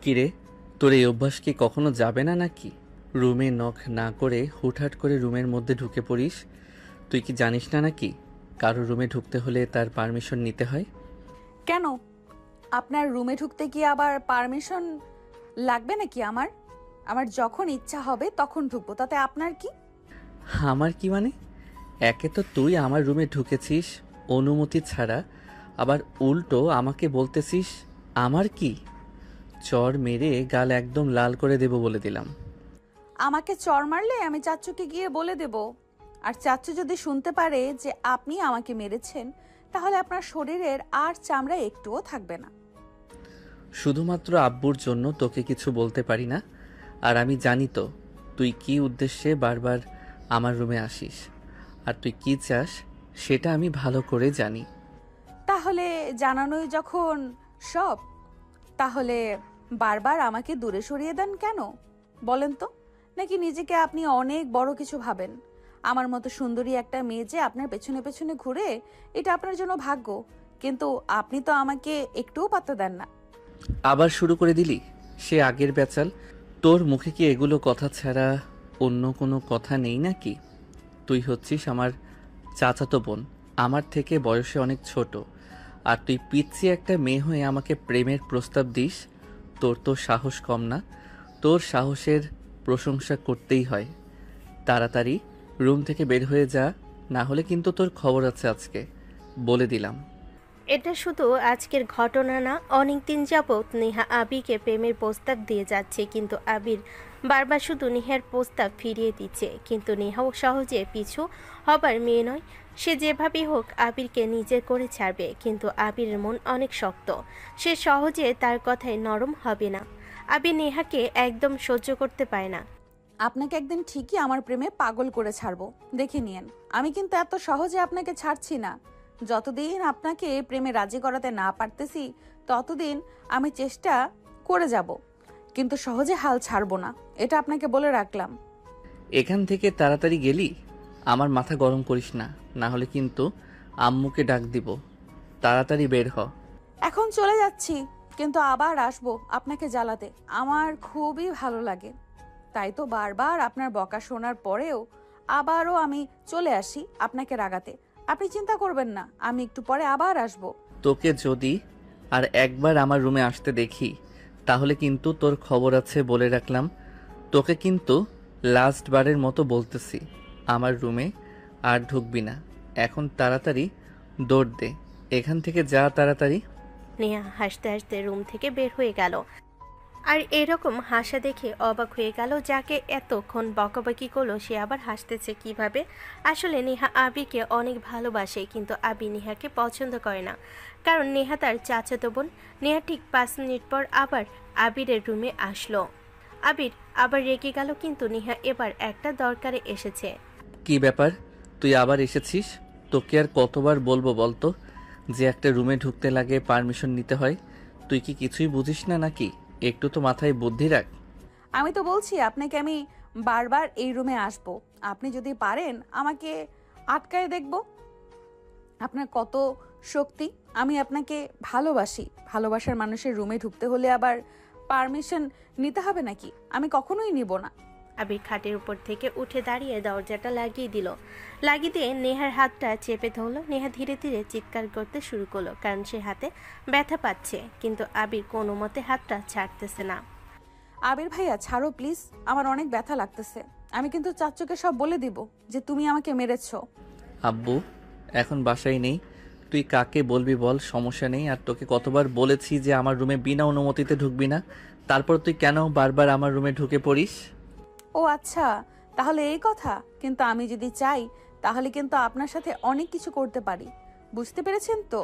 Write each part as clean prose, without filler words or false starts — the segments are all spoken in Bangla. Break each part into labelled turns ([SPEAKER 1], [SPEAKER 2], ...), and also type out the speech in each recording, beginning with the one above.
[SPEAKER 1] কিরে, তোর এই অভ্যাস কি কখনো যাবে না নাকি? রুমে নক না করে হুটহাট করে রুমের মধ্যে ঢুকে পড়িস। তুই কি জানিস না নাকি কারো রুমে ঢুকতে হলে তার পারমিশন নিতে হয়?
[SPEAKER 2] কেন? আপনার রুমে ঢুকতে কি আবার পারমিশন লাগবে নাকি? আমার আমার যখন ইচ্ছা হবে তখন ঢুকবো, তাতে আপনার কি?
[SPEAKER 1] আমার কি মানে? একে তো তুই আমার রুমে ঢুকেছিস অনুমতি ছাড়া, আবার উল্টো আমাকে বলতেছিস আমার কি? চর মেরে গাল একদম লাল করে দেব বলে দিলাম।
[SPEAKER 2] আমাকে চড় মারলে আমি চাচ্চুকে গিয়ে বলে দেব। আর চাচ্চু যদি শুনতে পারে যে আপনি আমাকে মেরেছেন, তাহলে আপনার শরীরের আর চামড়া একটুও থাকবে না।
[SPEAKER 1] শুধুমাত্র আব্বুর জন্য তোকে কিছু বলতে পারি না। আর আমি জানি তো তুই কি উদ্দেশ্যে বারবার আমার রুমে আসিস, আর তুই কি চাস সেটা আমি ভালো করে জানি।
[SPEAKER 2] তাহলে জানানোই যখন সব, তাহলে বারবার আমাকে দূরে সরিয়ে দেন কেন বলেন তো? নাকি নিজেকে আপনি অনেক বড় কিছু ভাবেন? আমার মতো সুন্দরী একটা মেয়ে যে আপনার পেছনে পেছনে ঘুরে, এটা আপনার জন্য ভাগ্য। কিন্তু আপনি তো আমাকে একটুও পাত্তা দেন না।
[SPEAKER 1] আবার শুরু করে দিলি সে আগের প্যাচাল। তোর মুখে কি এগুলো কথা ছাড়া অন্য কোনো কথা নেই নাকি? তুই হচ্ছিস আমার চাচাতো বোন, আমার থেকে বয়সে অনেক ছোট, আর তুই পিচ্ছি একটা মেয়ে হয়ে আমাকে প্রেমের প্রস্তাব দিস? তোর তো সাহস কম না। তোর সাহসের প্রশংসা করতেই হয়। তাড়াতাড়ি রুম থেকে বের হয়ে যা, না হলে কিন্তু তোর খবর আছে আজকে, বলে দিলাম।
[SPEAKER 3] এটা শুধু আজকের ঘটনা না, অনেকদিন যাবৎ নেহা আবিকে প্রেমের প্রস্তাব দিয়ে যাচ্ছে, কিন্তু আবির বারবার শুধু নেহার প্রস্তাব ফিরিয়ে দিচ্ছে। কিন্তু নেহাও সহজে পিছু হবার মেয়ে নয়। সে যেভাবেই হোক আবিরকে নিজের করে ছাড়বে, কিন্তু আবিরের মন অনেক শক্ত। সে সহজে তার কথায় নরম হবে না। আবির নেহাকে একদম সহ্য করতে পারে না।
[SPEAKER 2] আপনাকে একদিন ঠিকই আমার প্রেমে পাগল করে ছাড়বো, দেখে নিয়েন। আমি কিন্তু এত সহজে আপনাকে ছাড়ছি না। যতদিন আপনাকে প্রেমে রাজি করাতে না পারতেছি, ততদিন আমি চেষ্টা করে যাব, কিন্তু সহজে হাল ছাড়বো না, এটা আপনাকে বলে রাখলাম।
[SPEAKER 1] এখান থেকে তাড়াতাড়ি গেলি? আমার মাথা গরম করিস না, না হলে কিন্তু আম্মুকে ডাক দিব। তাড়াতাড়ি বের হ।
[SPEAKER 2] এখন চলে যাচ্ছি, কিন্তু আবার আসবো আপনাকে জ্বালাতে। আমার খুবই ভালো লাগে, তাই তো বারবার আপনার বকা শোনার পরেও আবারও আমি চলে আসি আপনাকে রাগাতে। আপনি চিন্তা করবেন না, আমি একটু পরে আবার আসবো।
[SPEAKER 1] তোকে যদি আর একবার আমার রুমে আসতে দেখি, তাহলে কিন্তু তোর খবর আছে বলে রাখলাম। তোকে কিন্তু লাস্ট বারের মতো বলতেছি, আমার রুমে আর ঢুকবি না। এখন তাড়াতাড়ি দৌড় দে, এখান থেকে যা তাড়াতাড়ি।
[SPEAKER 3] নেহা হাসতে হাসতে রুম থেকে বের হয়ে গেল। আর এরকম হাসা দেখে অবাক হয়ে গেল, যাকে এতক্ষণ বকাবকি করলো সে আবার হাসতেছে কিভাবে। আসলে নেহা আবিকে অনেক ভালোবাসে, কিন্তু আবি নেহাকে পছন্দ করে না, কারণ নেহা তার চাচাতো বোন। নেহা ঠিক 5 মিনিট পর আবার আবিরের রুমে আসলো। আবির আবার রেগে গেল, কিন্তু নেহা এবার একটা দরকারে এসেছে।
[SPEAKER 1] কি ব্যাপার, তুই আবার এসেছিস? তোকে আর কতবার বলবো বলতো যে একটা রুমে ঢুকতে লাগে পারমিশন নিতে হয়? তুই কি কিছুই বুঝিস না নাকি? একটু তো মাথায় বুদ্ধি রাখ।
[SPEAKER 2] আমি তো বলছি আপনাকে আমি বারবার এই রুমে আসবো, আপনি যদি পারেন আমাকে আটকায় দেখব। আপনার কত শক্তি! আমি আপনাকে ভালোবাসি। ভালোবাসার মানুষের রুমে ঢুকতে হলে আবার পারমিশন নিতে হবে নাকি? আমি কখনোই নিব না।
[SPEAKER 3] আবির খাটের উপর থেকে উঠে দাঁড়িয়ে দরজাটা লাগিয়ে দিল। লাগিয়ে দিয়ে নেহার হাতটা চেপে ধরলো। নেহা ধীরে ধীরে চিৎকার করতে শুরু করলো, কারণ সে হাতে ব্যথা পাচ্ছে, কিন্তু আবির কোনো মতে হাতটা ছাড়তেছে না।
[SPEAKER 2] আবির ভাইয়া ছাড়ো প্লিজ, আমার অনেক ব্যথা লাগতেছে। আমি কিন্তু চাচ্চুকে সব বলে দিব যে তুমি আমাকে মেরেছো।
[SPEAKER 1] আব্বু এখন বাসায় নেই, তুই কাকে বলবি বল, সমস্যা নেই। আর তোকে কতবার বলেছি যে আমার রুমে বিনা অনুমতিতে ঢুকবি না, তারপর তুই কেন বারবার আমার রুমে ঢুকে পড়িস?
[SPEAKER 2] ও আচ্ছা, তাহলে এই কথা। কিন্তু আমি যদি চাই তাহলে কিন্তু আপনার সাথে অনেক কিছু করতে পারি, বুঝতে পেরেছেন তো?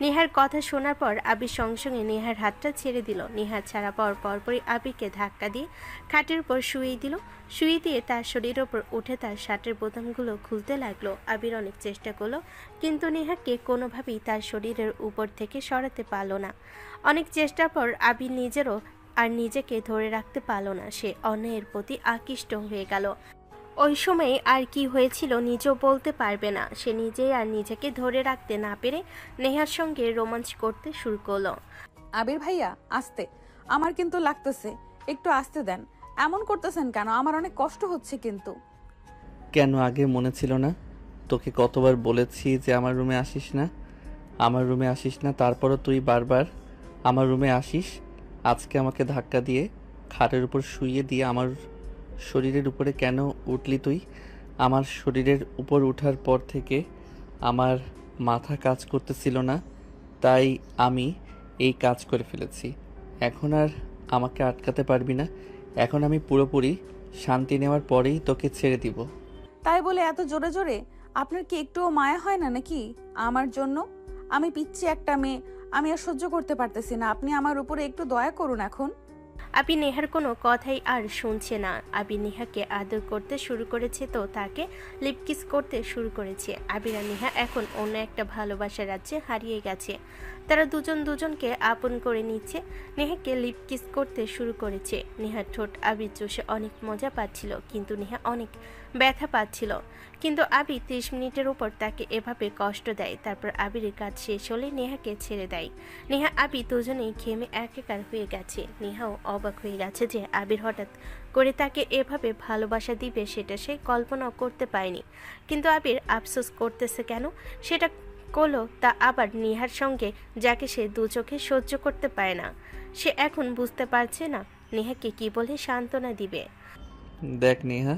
[SPEAKER 3] নেহার কথা শোনার পর আবির সঙ্গে সঙ্গে নেহার হাতটা ছেড়ে দিল। নেহা ছাড়া পাওয়ার পরপরই আবিরকে ধাক্কা দিয়ে খাটের উপর শুইয়ে দিল। শুয়ে দিয়ে তার শরীরের উপর উঠে তার শার্টের বোতামগুলো খুলতে লাগলো। আবির অনেক চেষ্টা করলো, কিন্তু নেহাকে কোনোভাবেই তার শরীরের উপর থেকে সরাতে পারল না। অনেক চেষ্টার পর আবির নিজেরও আর নিজেকে ধরে রাখতে পারল না। সে অন্যের প্রতি আকৃষ্ট হয়ে গেল। ওই সময়ে আর কি হয়েছিল নিজেও বলতে পারবে না। সে নিজেই আর নিজেকে ধরে রাখতে না পেরে নেহার সঙ্গে রোমাঞ্চ করতে শুরু করলো।
[SPEAKER 2] আবির ভাইয়া আস্তে, আমার কিন্তু লাগতেছে, একটু আসতে দেন। এমন করতেছেন কেন? আমার অনেক কষ্ট হচ্ছে কিন্তু।
[SPEAKER 1] কেন আগে মনে ছিল না? তোকে কতবার বলেছি যে আমার রুমে আসিস না, আমার রুমে আসিস না, তারপরও তুই বারবার আমার রুমে আসিস। আজকে আমাকে ধাক্কা দিয়ে খাটের উপর শুইয়ে দিয়ে আমার শরীরের উপরে কেন উঠলি তুই? আমার শরীরের উপর ওঠার পর থেকে আমার মাথা কাজ করতেছিল না, তাই আমি এই কাজ করে ফেলেছি। এখন আর আমাকে আটকাতে পারবি না। এখন আমি পুরোপুরি শান্তি নেওয়ার পরেই তোকে ছেড়ে দিব।
[SPEAKER 2] তাই বলে এত জোরে জোরে? আপনার কি একটুও মায়া হয় না নাকি আমার জন্য? আমি পিচ্ছি একটা মেয়ে, আমি আর সহ্য করতে পারতেছি না। আপনি আমার উপরে একটু দয়া করুন এখন।
[SPEAKER 3] আবি নেহার কোনো কথাই আর শুনছে না। আবি নেহাকে আদর করতে শুরু করেছে, তো তাকে লিপকিস করতে শুরু করেছে। আবির আর নেহা এখন অন্য একটা ভালোবাসার রাজ্যে হারিয়ে গেছে। তারা দুজন দুজনকে আপন করে নিচ্ছে। নেহাকে লিপকিস করতে শুরু করেছে। নেহার ঠোঁট আবির চষে অনেক মজা পাচ্ছিল, কিন্তু নেহা অনেক ব্যথা পাচ্ছিল। কিন্তু আবি 30 মিনিটের উপর তাকে এভাবে কষ্ট দেয়। তারপর আবিরের কাজ শেষ হলে নেহাকে ছেড়ে দেয়। নেহা আবি দুজনেই ঘেমে একাকার হয়ে গেছে। নেহাও অবাক হয়ে গেছে যে আবির হঠাৎ করে তাকে এভাবে ভালোবাসা দিবে, সেটা সে কল্পনাও করতে পারেনি। কিন্তু আবির আফসোস করতেছে কেন সেটা করলো তা আবার নেহার সঙ্গে, যাকে সে দু চোখে সহ্য করতে পারে না। সে এখন বুঝতে পারছে না নেহাকে কি বলে সান্ত্বনা দিবে।
[SPEAKER 1] দেখ নেহা,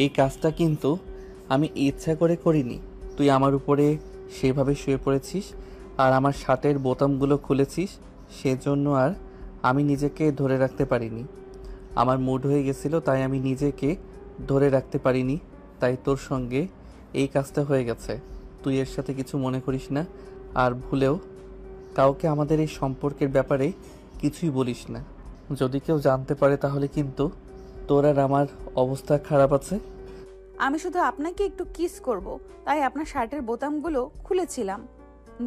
[SPEAKER 1] এই কাজটা কিন্তু আমি ইচ্ছা করে করিনি। তুই আমার উপরে সেভাবে শুয়ে পড়েছিস আর আমার শার্টের বোতামগুলো খুলেছিস, সেজন্য আর আমি নিজেকে ধরে রাখতে পারিনি। আমার মুড হয়ে গেছিল, তাই আমি নিজেকে ধরে রাখতে পারিনি, তাই তোর সঙ্গে এই কাজটা হয়ে গেছে। তুই এর সাথে কিছু মনে করিস না, আর ভুলেও কাউকে আমাদের এই সম্পর্কের ব্যাপারে কিছুই বলিস না। যদি কেউ জানতে পারে তাহলে কিন্তু তোর আর আমার অবস্থা খারাপ আছে।
[SPEAKER 2] আমি শুধু আপনাকে একটু কিস করব, তাই আপনার শার্টের বোতামগুলো খুলেছিলাম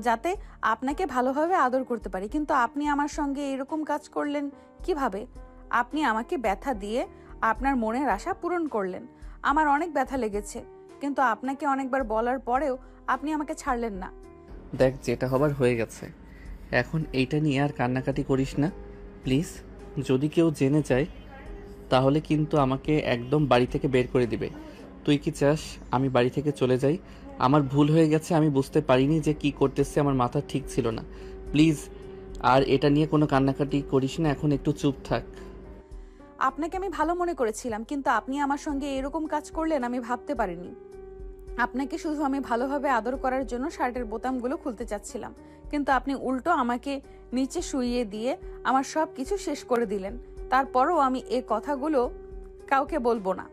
[SPEAKER 2] যাতে আপনাকে ভালোভাবে আদর করতে পারি। কিন্তু আপনি আমার সঙ্গে এরকম কাজ করলেন কিভাবে? আপনি আমাকে ব্যথা দিয়ে আপনার মনের আশা পূরণ করলেন। আমার অনেক ব্যথা লেগেছে, কিন্তু আপনাকে অনেকবার বলার পরেও আপনি আমাকে ছাড়লেন না।
[SPEAKER 1] দেখ, যেটা হবার হয়ে গেছে, এখন এইটা নিয়ে আর কান্নাকাটি করিস না প্লিজ। যদি কেউ জেনে যায় তাহলে কিন্তু আমাকে একদম বাড়ি থেকে বের করে দিবে। তুই কি চাস আমি বাড়ি থেকে চলে যাই? আমার ভুল হয়ে গেছে, আমি বুঝতে পারিনি যে কি করতেছে, আমার মাথা ঠিক ছিল না। প্লিজ আর এটা নিয়ে কোনো কান্নাকাটি করিস না, এখন একটু চুপ থাক।
[SPEAKER 2] আপনাকে আমি ভালো মনে করেছিলাম, কিন্তু আপনি আমার সঙ্গে এরকম কাজ করলেন আমি ভাবতে পারিনি। আপনাকে শুধু আমি ভালোভাবে আদর করার জন্য শার্টের বোতামগুলো খুলতে চাচ্ছিলাম, কিন্তু আপনি উল্টো আমাকে নিচে শুইয়ে দিয়ে আমার সব কিছু শেষ করে দিলেন। তারপরও আমি এই কথাগুলো কাউকে বলবো না,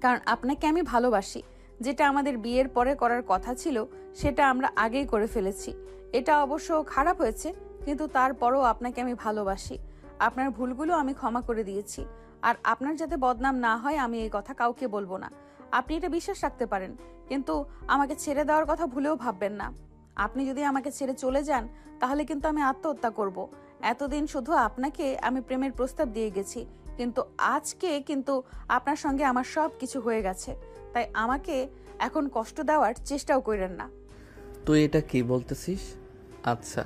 [SPEAKER 2] কারণ আপনাকে আমি ভালোবাসি। যেটা আমাদের বিয়ের পরে করার কথা ছিল সেটা আমরা আগেই করে ফেলেছি। এটা অবশ্য খারাপ হয়েছে, কিন্তু তারপরও আপনাকে আমি ভালোবাসি। আপনার ভুলগুলো আমি ক্ষমা করে দিয়েছি, আর আপনার যাতে বদনাম না হয় আমি এই কথা কাউকে বলবো না। আপনি এটা বিশ্বাস রাখতে পারেন, কিন্তু আমাকে ছেড়ে দেওয়ার কথা ভুলেও ভাববেন না। আপনি যদি আমাকে ছেড়ে চলে যান তাহলে কিন্তু আমি আত্মহত্যা করব। এতদিন শুধু আপনাকে আমি প্রেমের প্রস্তাব দিয়ে গেছি, কিন্তু আজকে কিন্তু আপনার সঙ্গে আমার সব কিছু হয়ে গেছে। তাই আমাকে এখন কষ্ট দেওয়ার চেষ্টাও করেন না।
[SPEAKER 1] তুই এটা কি বলতেছিস? আচ্ছা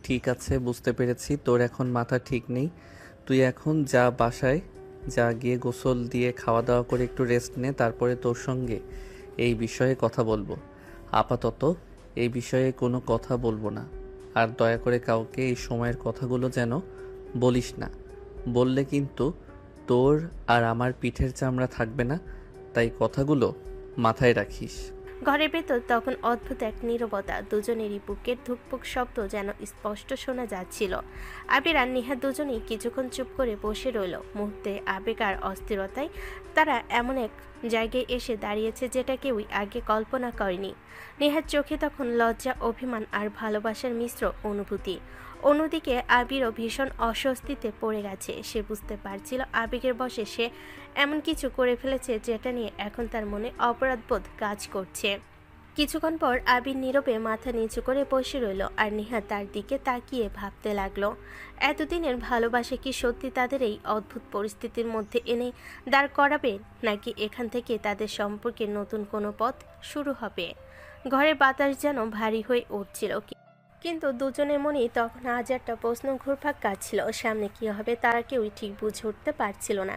[SPEAKER 1] ঠিক আছে, বুঝতে পেরেছি তোর এখন মাথা ঠিক নেই। তুই এখন যা বাসায় যা, গিয়ে গোসল দিয়ে খাওয়া দাওয়া করে একটু রেস্ট নে, তারপরে তোর সঙ্গে এই বিষয়ে কথা বলবো। আপাতত এই বিষয়ে কোনো কথা বলবো না। আর দয়া করে কাউকে এই সময়ের কথাগুলো যেন বলিস না। বললে কিন্তু তোর আর আমার পিঠের চামড়া থাকবে না, তাই কথাগুলো মাথায় রাখিস।
[SPEAKER 3] ঘরের ভেতর তখন অদ্ভুত এক নীরবতা। দুজনেরই বুকের ধুকপুক শব্দ যেন স্পষ্ট শোনা যাচ্ছিল। আবির আর নেহা দুজনেই কিছুক্ষণ চুপ করে বসে রইল। মুহূর্তে আবেগ আর অস্থিরতায় তারা এমন এক জায়গায় এসে দাঁড়িয়েছে যেটা কেউই আগে কল্পনা করেনি। নেহার চোখে তখন লজ্জা, অভিমান আর ভালোবাসার মিশ্র অনুভূতি। অন্যদিকে আবিরও ভীষণ অস্বস্তিতে পড়ে গেছে। সে বুঝতে পারছিল আবেগের বশে সে এমন কিছু করে ফেলেছে যেটা নিয়ে এখন তার মনে অপরাধবোধ কাজ করছে। কিছুক্ষণ পর আবির নীরবে মাথা নিচু করে বসে রইল, আর নেহা তার দিকে তাকিয়ে ভাবতে লাগলো, এতদিনের ভালোবাসা কি সত্যি তাদের এই অদ্ভুত পরিস্থিতির মধ্যে এনে দাঁড় করাবে, নাকি এখান থেকে তাদের সম্পর্কের নতুন কোনো পথ শুরু হবে। ঘরের বাতাস যেন ভারী হয়ে উঠছিল, কিন্তু দুজনের মনেই তখন হাজারটা প্রশ্ন ঘুরপাক কাটছিল। সামনে কি হবে তারা কেউই ঠিক বুঝে উঠতে পারছিল না।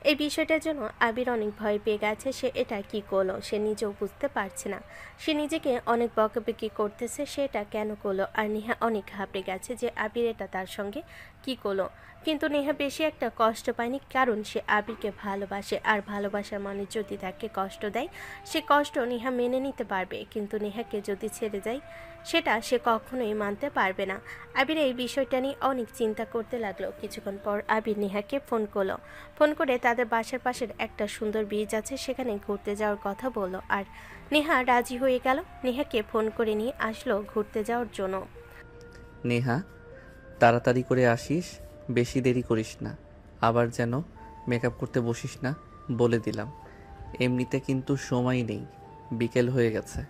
[SPEAKER 3] এই বিষয়টার জন্য আবির অনেক ভয় পেয়ে গেছে। সে এটা কি করলো সে নিজেও বুঝতে পারছে না। সে নিজেকে অনেক বকাবকি করতেছে সে এটা কেন করলো। আর নেহা অনেক ঘাবড়ে গেছে যে আবির এটা তার সঙ্গে কি করলো। কিন্তু নেহা বেশি একটা কষ্ট পায়নি, কারণ সে আবিরকে ভালোবাসে। আর ভালোবাসার মানুষ যদি তাকে কষ্ট দেয় সে কষ্ট নেহা মেনে নিতে পারবে, কিন্তু নেহাকে যদি ছেড়ে যায় সেটা সে কখনোই মানতে পারবে না। আবির এই বিষয়টা নিয়ে অনেক চিন্তা করতে লাগলো। কিছুক্ষণ পর আবির নেহাকে ফোন করলো। ফোন করে তাদের বাসার পাশের একটা সুন্দর ব্রিজ আছে সেখানে ঘুরতে যাওয়ার কথা বলল। আর নেহা রাজি হয়ে গেল। নেহাকে ফোন করে নিয়ে আসলো ঘুরতে যাওয়ার জন্য।
[SPEAKER 1] নেহা, তাড়াতাড়ি করে আসিস, বেশি দেরি করিস না। আবার যেন মেকআপ করতে বসিস না, বলে দিলাম। এমনিতে কিন্তু সময় নেই, বিকেল হয়ে গেছে।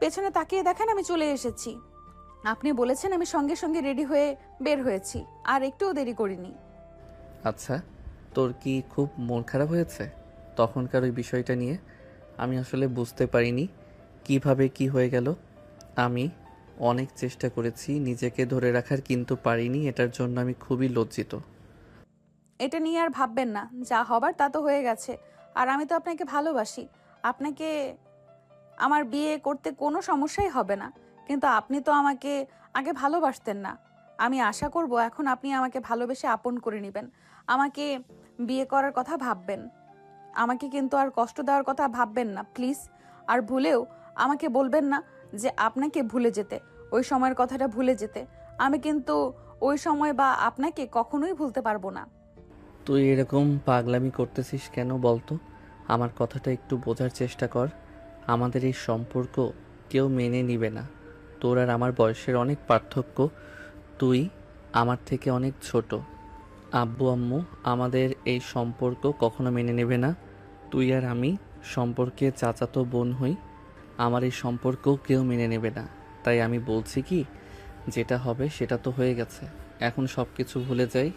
[SPEAKER 2] পেছনে তাকিয়ে দেখেন আমি চলে এসেছি। আপনি বলেছেন আমি সঙ্গে সঙ্গে রেডি হয়ে বের হয়েছি, আর একটুও দেরি করিনি।
[SPEAKER 1] আচ্ছা, তোর কি খুব মন খারাপ হয়েছে তখনকার ওই বিষয়টা নিয়ে? আমি আসলে বুঝতে পারিনি কিভাবে কি হয়ে গেল। আমি অনেক চেষ্টা করেছি নিজেকে ধরে রাখার, কিন্তু পারিনি। এটার জন্য আমি খুবই লজ্জিত।
[SPEAKER 2] এটা নিয়ে আর ভাববেন না, যা হবার তা তো হয়ে গেছে। আর আমি তো আপনাকে ভালোবাসি। আপনাকে আমার বিয়ে করতে কোনো সমস্যাই হবে না, কিন্তু আপনি তো আমাকে আগে ভালোবাসতেন না। আমি আশা করব এখন আপনি আমাকে ভালোবেসে আপন করে নেবেন, আমাকে বিয়ে করার কথা ভাববেন। আমাকে কিন্তু আর কষ্ট দেওয়ার কথা ভাববেন না প্লিজ। আর ভুলেও আমাকে বলবেন না যে আপনাকে ভুলে যেতে, ওই সময়ের কথাটা ভুলে যেতে। আমি কিন্তু ওই সময় বা আপনাকে কখনোই ভুলতে পারবো না।
[SPEAKER 1] তুই এরকম পাগলামি করতেছিস কেন বলতো? আমার কথাটা একটু বোঝার চেষ্টা কর। আমাদের এই সম্পর্ক কেউ মেনে নিবে না। তোর আর আমার বয়সের অনেক পার্থক্য। তুই আমার থেকে অনেক ছোট। আব্বু আম্মু আমাদের এই সম্পর্ক কখনো মেনে নেবে না। তুই আর আমি সম্পর্কে চাচাতো বোন হই, আমার এই সম্পর্ক কেউ মেনে নেবে না। তাই আমি বলছি কি, যেটা হবে সেটা তো হয়ে গেছে, এখন সব কিছু ভুলে যাই।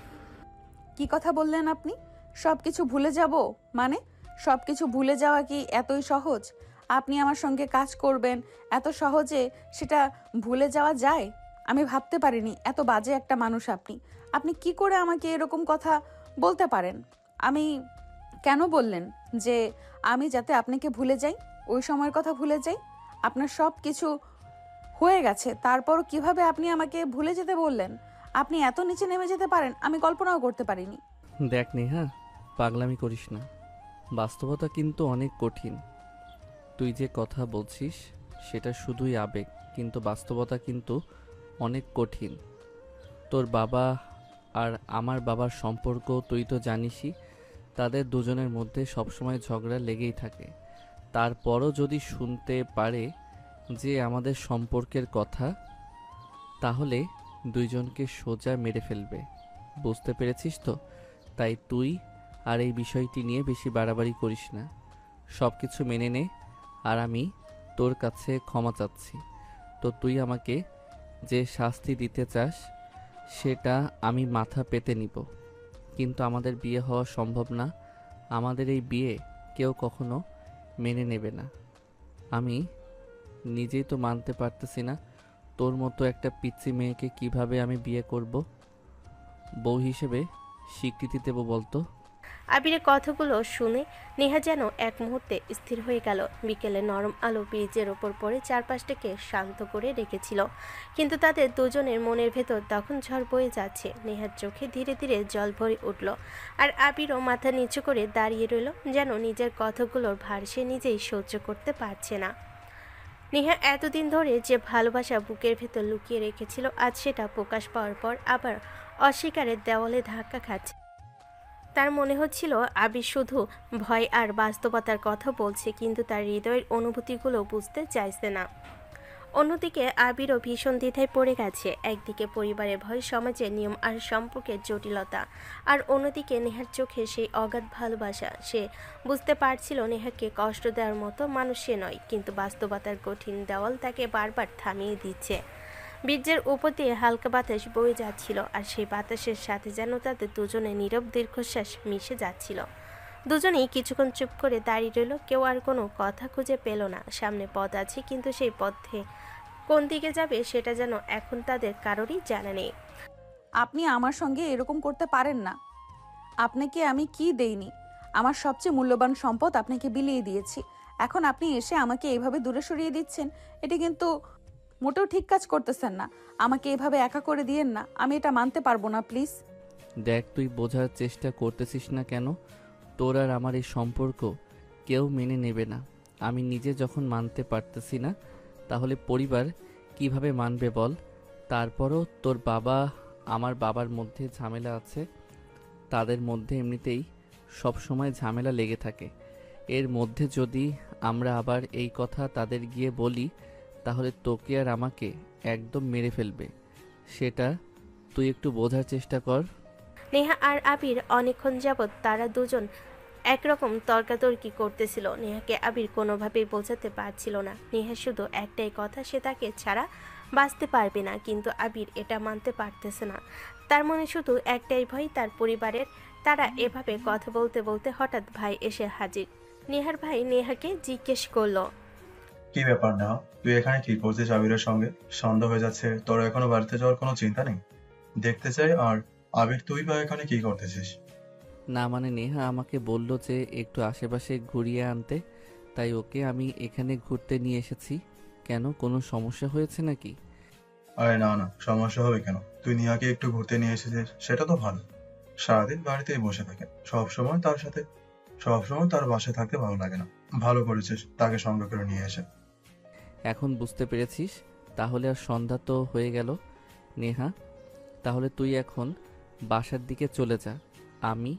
[SPEAKER 2] কি কথা বললেন আপনি? সবকিছু ভুলে যাব মানে? সবকিছু ভুলে যাওয়া কি এতই সহজ? আপনি আমার সঙ্গে কাজ করবেন, এত সহজে সেটা ভুলে যাওয়া যায়? আমি ভাবতে পারিনি এত বাজে একটা মানুষ আপনি। আপনি কি করে আমাকে এরকম কথা বলতে পারেন? আমি কেন বললেন যে আমি যাতে আপনাকে ভুলে যাই, ওই সময়ের কথা ভুলে যাই? আপনার সব কিছু হয়ে গেছে, তারপরও কিভাবে আপনি আমাকে ভুলে যেতে বললেন? আপনি এত নিচে নেমে যেতে পারেন আমি কল্পনাও করতে পারিনি।
[SPEAKER 1] দেখ নেহা, পাগলামি করিস না। বাস্তবতা কিন্তু অনেক কঠিন। তুই যে কথা বলছিস সেটা শুধুই আবেগ, কিন্তু বাস্তবতা কিন্তু অনেক কঠিন। তোর বাবা আর আমার বাবার সম্পর্ক তুই তো জানিসই। তাদের দুজনের মধ্যে সবসময় ঝগড়া লেগেই থাকে। তারপরও যদি শুনতে পারে যে আমাদের সম্পর্কের কথা, তাহলে দুইজনকে সোজা মেরে ফেলবে। বুঝতে পেরেছিস তো? তাই তুই আর এই বিষয়টি নিয়ে বেশি বাড়াবাড়ি করিস না। সব কিছু মেনে নে। আর আমি তোর কাছে ক্ষমা চাচ্ছি। তো তুই আমাকে যে শাস্তি দিতে চাস সেটা আমি মাথা পেতে নিব, কিন্তু আমাদের বিয়ে হওয়া সম্ভব না। আমাদের এই বিয়ে কেউ কখনো মেনে নেবে না। আমি নিজেই তো মানতে পারতেছি না, তোর মতো একটা পিচ্চি মেয়েকে কিভাবে আমি বিয়ে করব, বউ হিসেবে স্বীকৃতি দেব বলতো?
[SPEAKER 3] আবিরের কথাগুলো শুনে নেহা যেন এক মুহূর্তে স্থির হয়ে গেল। বিকেলে নরম আলো ব্রিজের ওপর পড়ে চারপাশটাকে শান্ত করে রেখেছিল, কিন্তু তাদের দুজনের মনের ভেতর তখন ঝড় বয়ে যাচ্ছে। নেহার চোখে ধীরে ধীরে জল ভরে উঠল, আর আবিরও মাথা নিচু করে দাঁড়িয়ে রইল, যেন নিজের কথাগুলোর ভার সে নিজেই সহ্য করতে পারছে না। নেহা এতদিন ধরে যে ভালোবাসা বুকের ভেতর লুকিয়ে রেখেছিল, আজ সেটা প্রকাশ পাওয়ার পর আবার অস্বীকারের দেওয়ালে ধাক্কা খাচ্ছে। তার মনে হচ্ছিল আবির শুধু ভয় আর বাস্তবতার কথা বলছে, কিন্তু তার হৃদয়ের অনুভূতিগুলো বুঝতে চাইছে না। অন্যদিকে আবিরও ভীষণ দ্বিধায় পড়ে গেছে। একদিকে পরিবারের ভয়, সমাজের নিয়ম আর সম্পর্কের জটিলতা, আর অন্যদিকে নেহার চোখে সেই অগাধ ভালোবাসা। সে বুঝতে পারছিল নেহাকে কষ্ট দেওয়ার মতো মানুষ সে নয়, কিন্তু বাস্তবতার কঠিন দেওয়াল তাকে বারবার থামিয়ে দিচ্ছে। ব্রিজের উপর দিয়ে হালকা বাতাস বয়ে যাচ্ছিল, আর সেই বাতাসের সাথে যেন তাদের দুজনে নীরব দীর্ঘশ্বাস মিশে যাচ্ছিল। দুজনেই কিছুক্ষণ চুপ করে দাঁড়িয়ে রইল। কেউ আর কোনো কথা খুঁজে পেল না। সামনে পথ আছে, কিন্তু সেই পথে কোন দিকে যাবে সেটা যেন এখন তাদের কারোরই জানা নেই।
[SPEAKER 2] আপনি আমার সঙ্গে এরকম করতে পারেন না। আপনাকে আমি কি দেইনি? আমার সবচেয়ে মূল্যবান সম্পদ আপনাকে বিলিয়ে দিয়েছি। এখন আপনি এসে আমাকে এইভাবে দূরে সরিয়ে দিচ্ছেন, এটা কিন্তু মোটেও ঠিক কাজ করতেছেন না। আমাকে এভাবে একা করে দিয়েন না, আমি এটা মানতে পারবো না, প্লিজ।
[SPEAKER 1] দেখ, তুই বোঝার চেষ্টা করতেছিস না কেন? তোর আর আমার এই সম্পর্ক কেউ মেনে নেবে না। আমি নিজে যখন মানতে পারতেছি না, তাহলে পরিবার কিভাবে মানবে বল? তারপরও তোর বাবা, আমার বাবার মধ্যে ঝামেলা আছে। তাদের মধ্যে এমনিতেই সব সময় ঝামেলা লেগে থাকে। এর মধ্যে যদি আমরা আবার এই কথা তাদের গিয়ে বলি, তাহলে তোকে আর আমাকে একদম মেরে ফেলবে। সেটা তুই একটু বোঝার চেষ্টা কর।
[SPEAKER 3] নেহা আর আবির অনেকক্ষণ যাবৎ তারা দুজন একরকম তর্কাতর্কি করতেছিল। নেহাকে আবির কোনোভাবেই বোঝাতে পারছিল না। নেহা শুধু একটাই কথা, সে তাকে ছাড়া বাঁচতে পারবে না, কিন্তু আবির এটা মানতে পারতেছে না। তার মনে শুধু একটাই ভয়, তার পরিবারের। তারা এভাবে কথা বলতে বলতে হঠাৎ ভাই এসে হাজির। নেহার ভাই নেহাকে জিজ্ঞেস করলো,
[SPEAKER 4] কি ব্যাপার না, তুই এখানে কি করছিস আবিরের সঙ্গে? সন্ধ্যা হয়ে যাচ্ছে, তোর এখনো বাড়িতে যাওয়ার কোনো চিন্তা নেই? দেখতে চাই। আর আবির, তুই বা এখানে কি করতেছিস?
[SPEAKER 1] না মানে নেহা আমাকে বলল যে একটু আশেপাশে ঘুরিয়ে আনতে, তাই ওকে আমি এখানে ঘুরতে নিয়ে এসেছি। কেন, কোনো সমস্যা হয়েছে নাকি?
[SPEAKER 4] আরে না না, সমস্যা হবে কেন? তুই নিহাকে একটু ঘুরতে নিয়ে এসেছিস, সেটা তো ভালো। সারাদিন বাড়িতেই বসে থাকে, সবসময় তার বাসায় থাকতে ভালো লাগে না। ভালো করেছিস তাকে সঙ্গে করে নিয়ে এসে।
[SPEAKER 1] এখন বুঝতে পেরেছিস? তাহলে আর সন্ধ্যা তো হয়ে গেল। নেহা, তাহলে তুই এখন বাসার দিকে চলে যা। আমি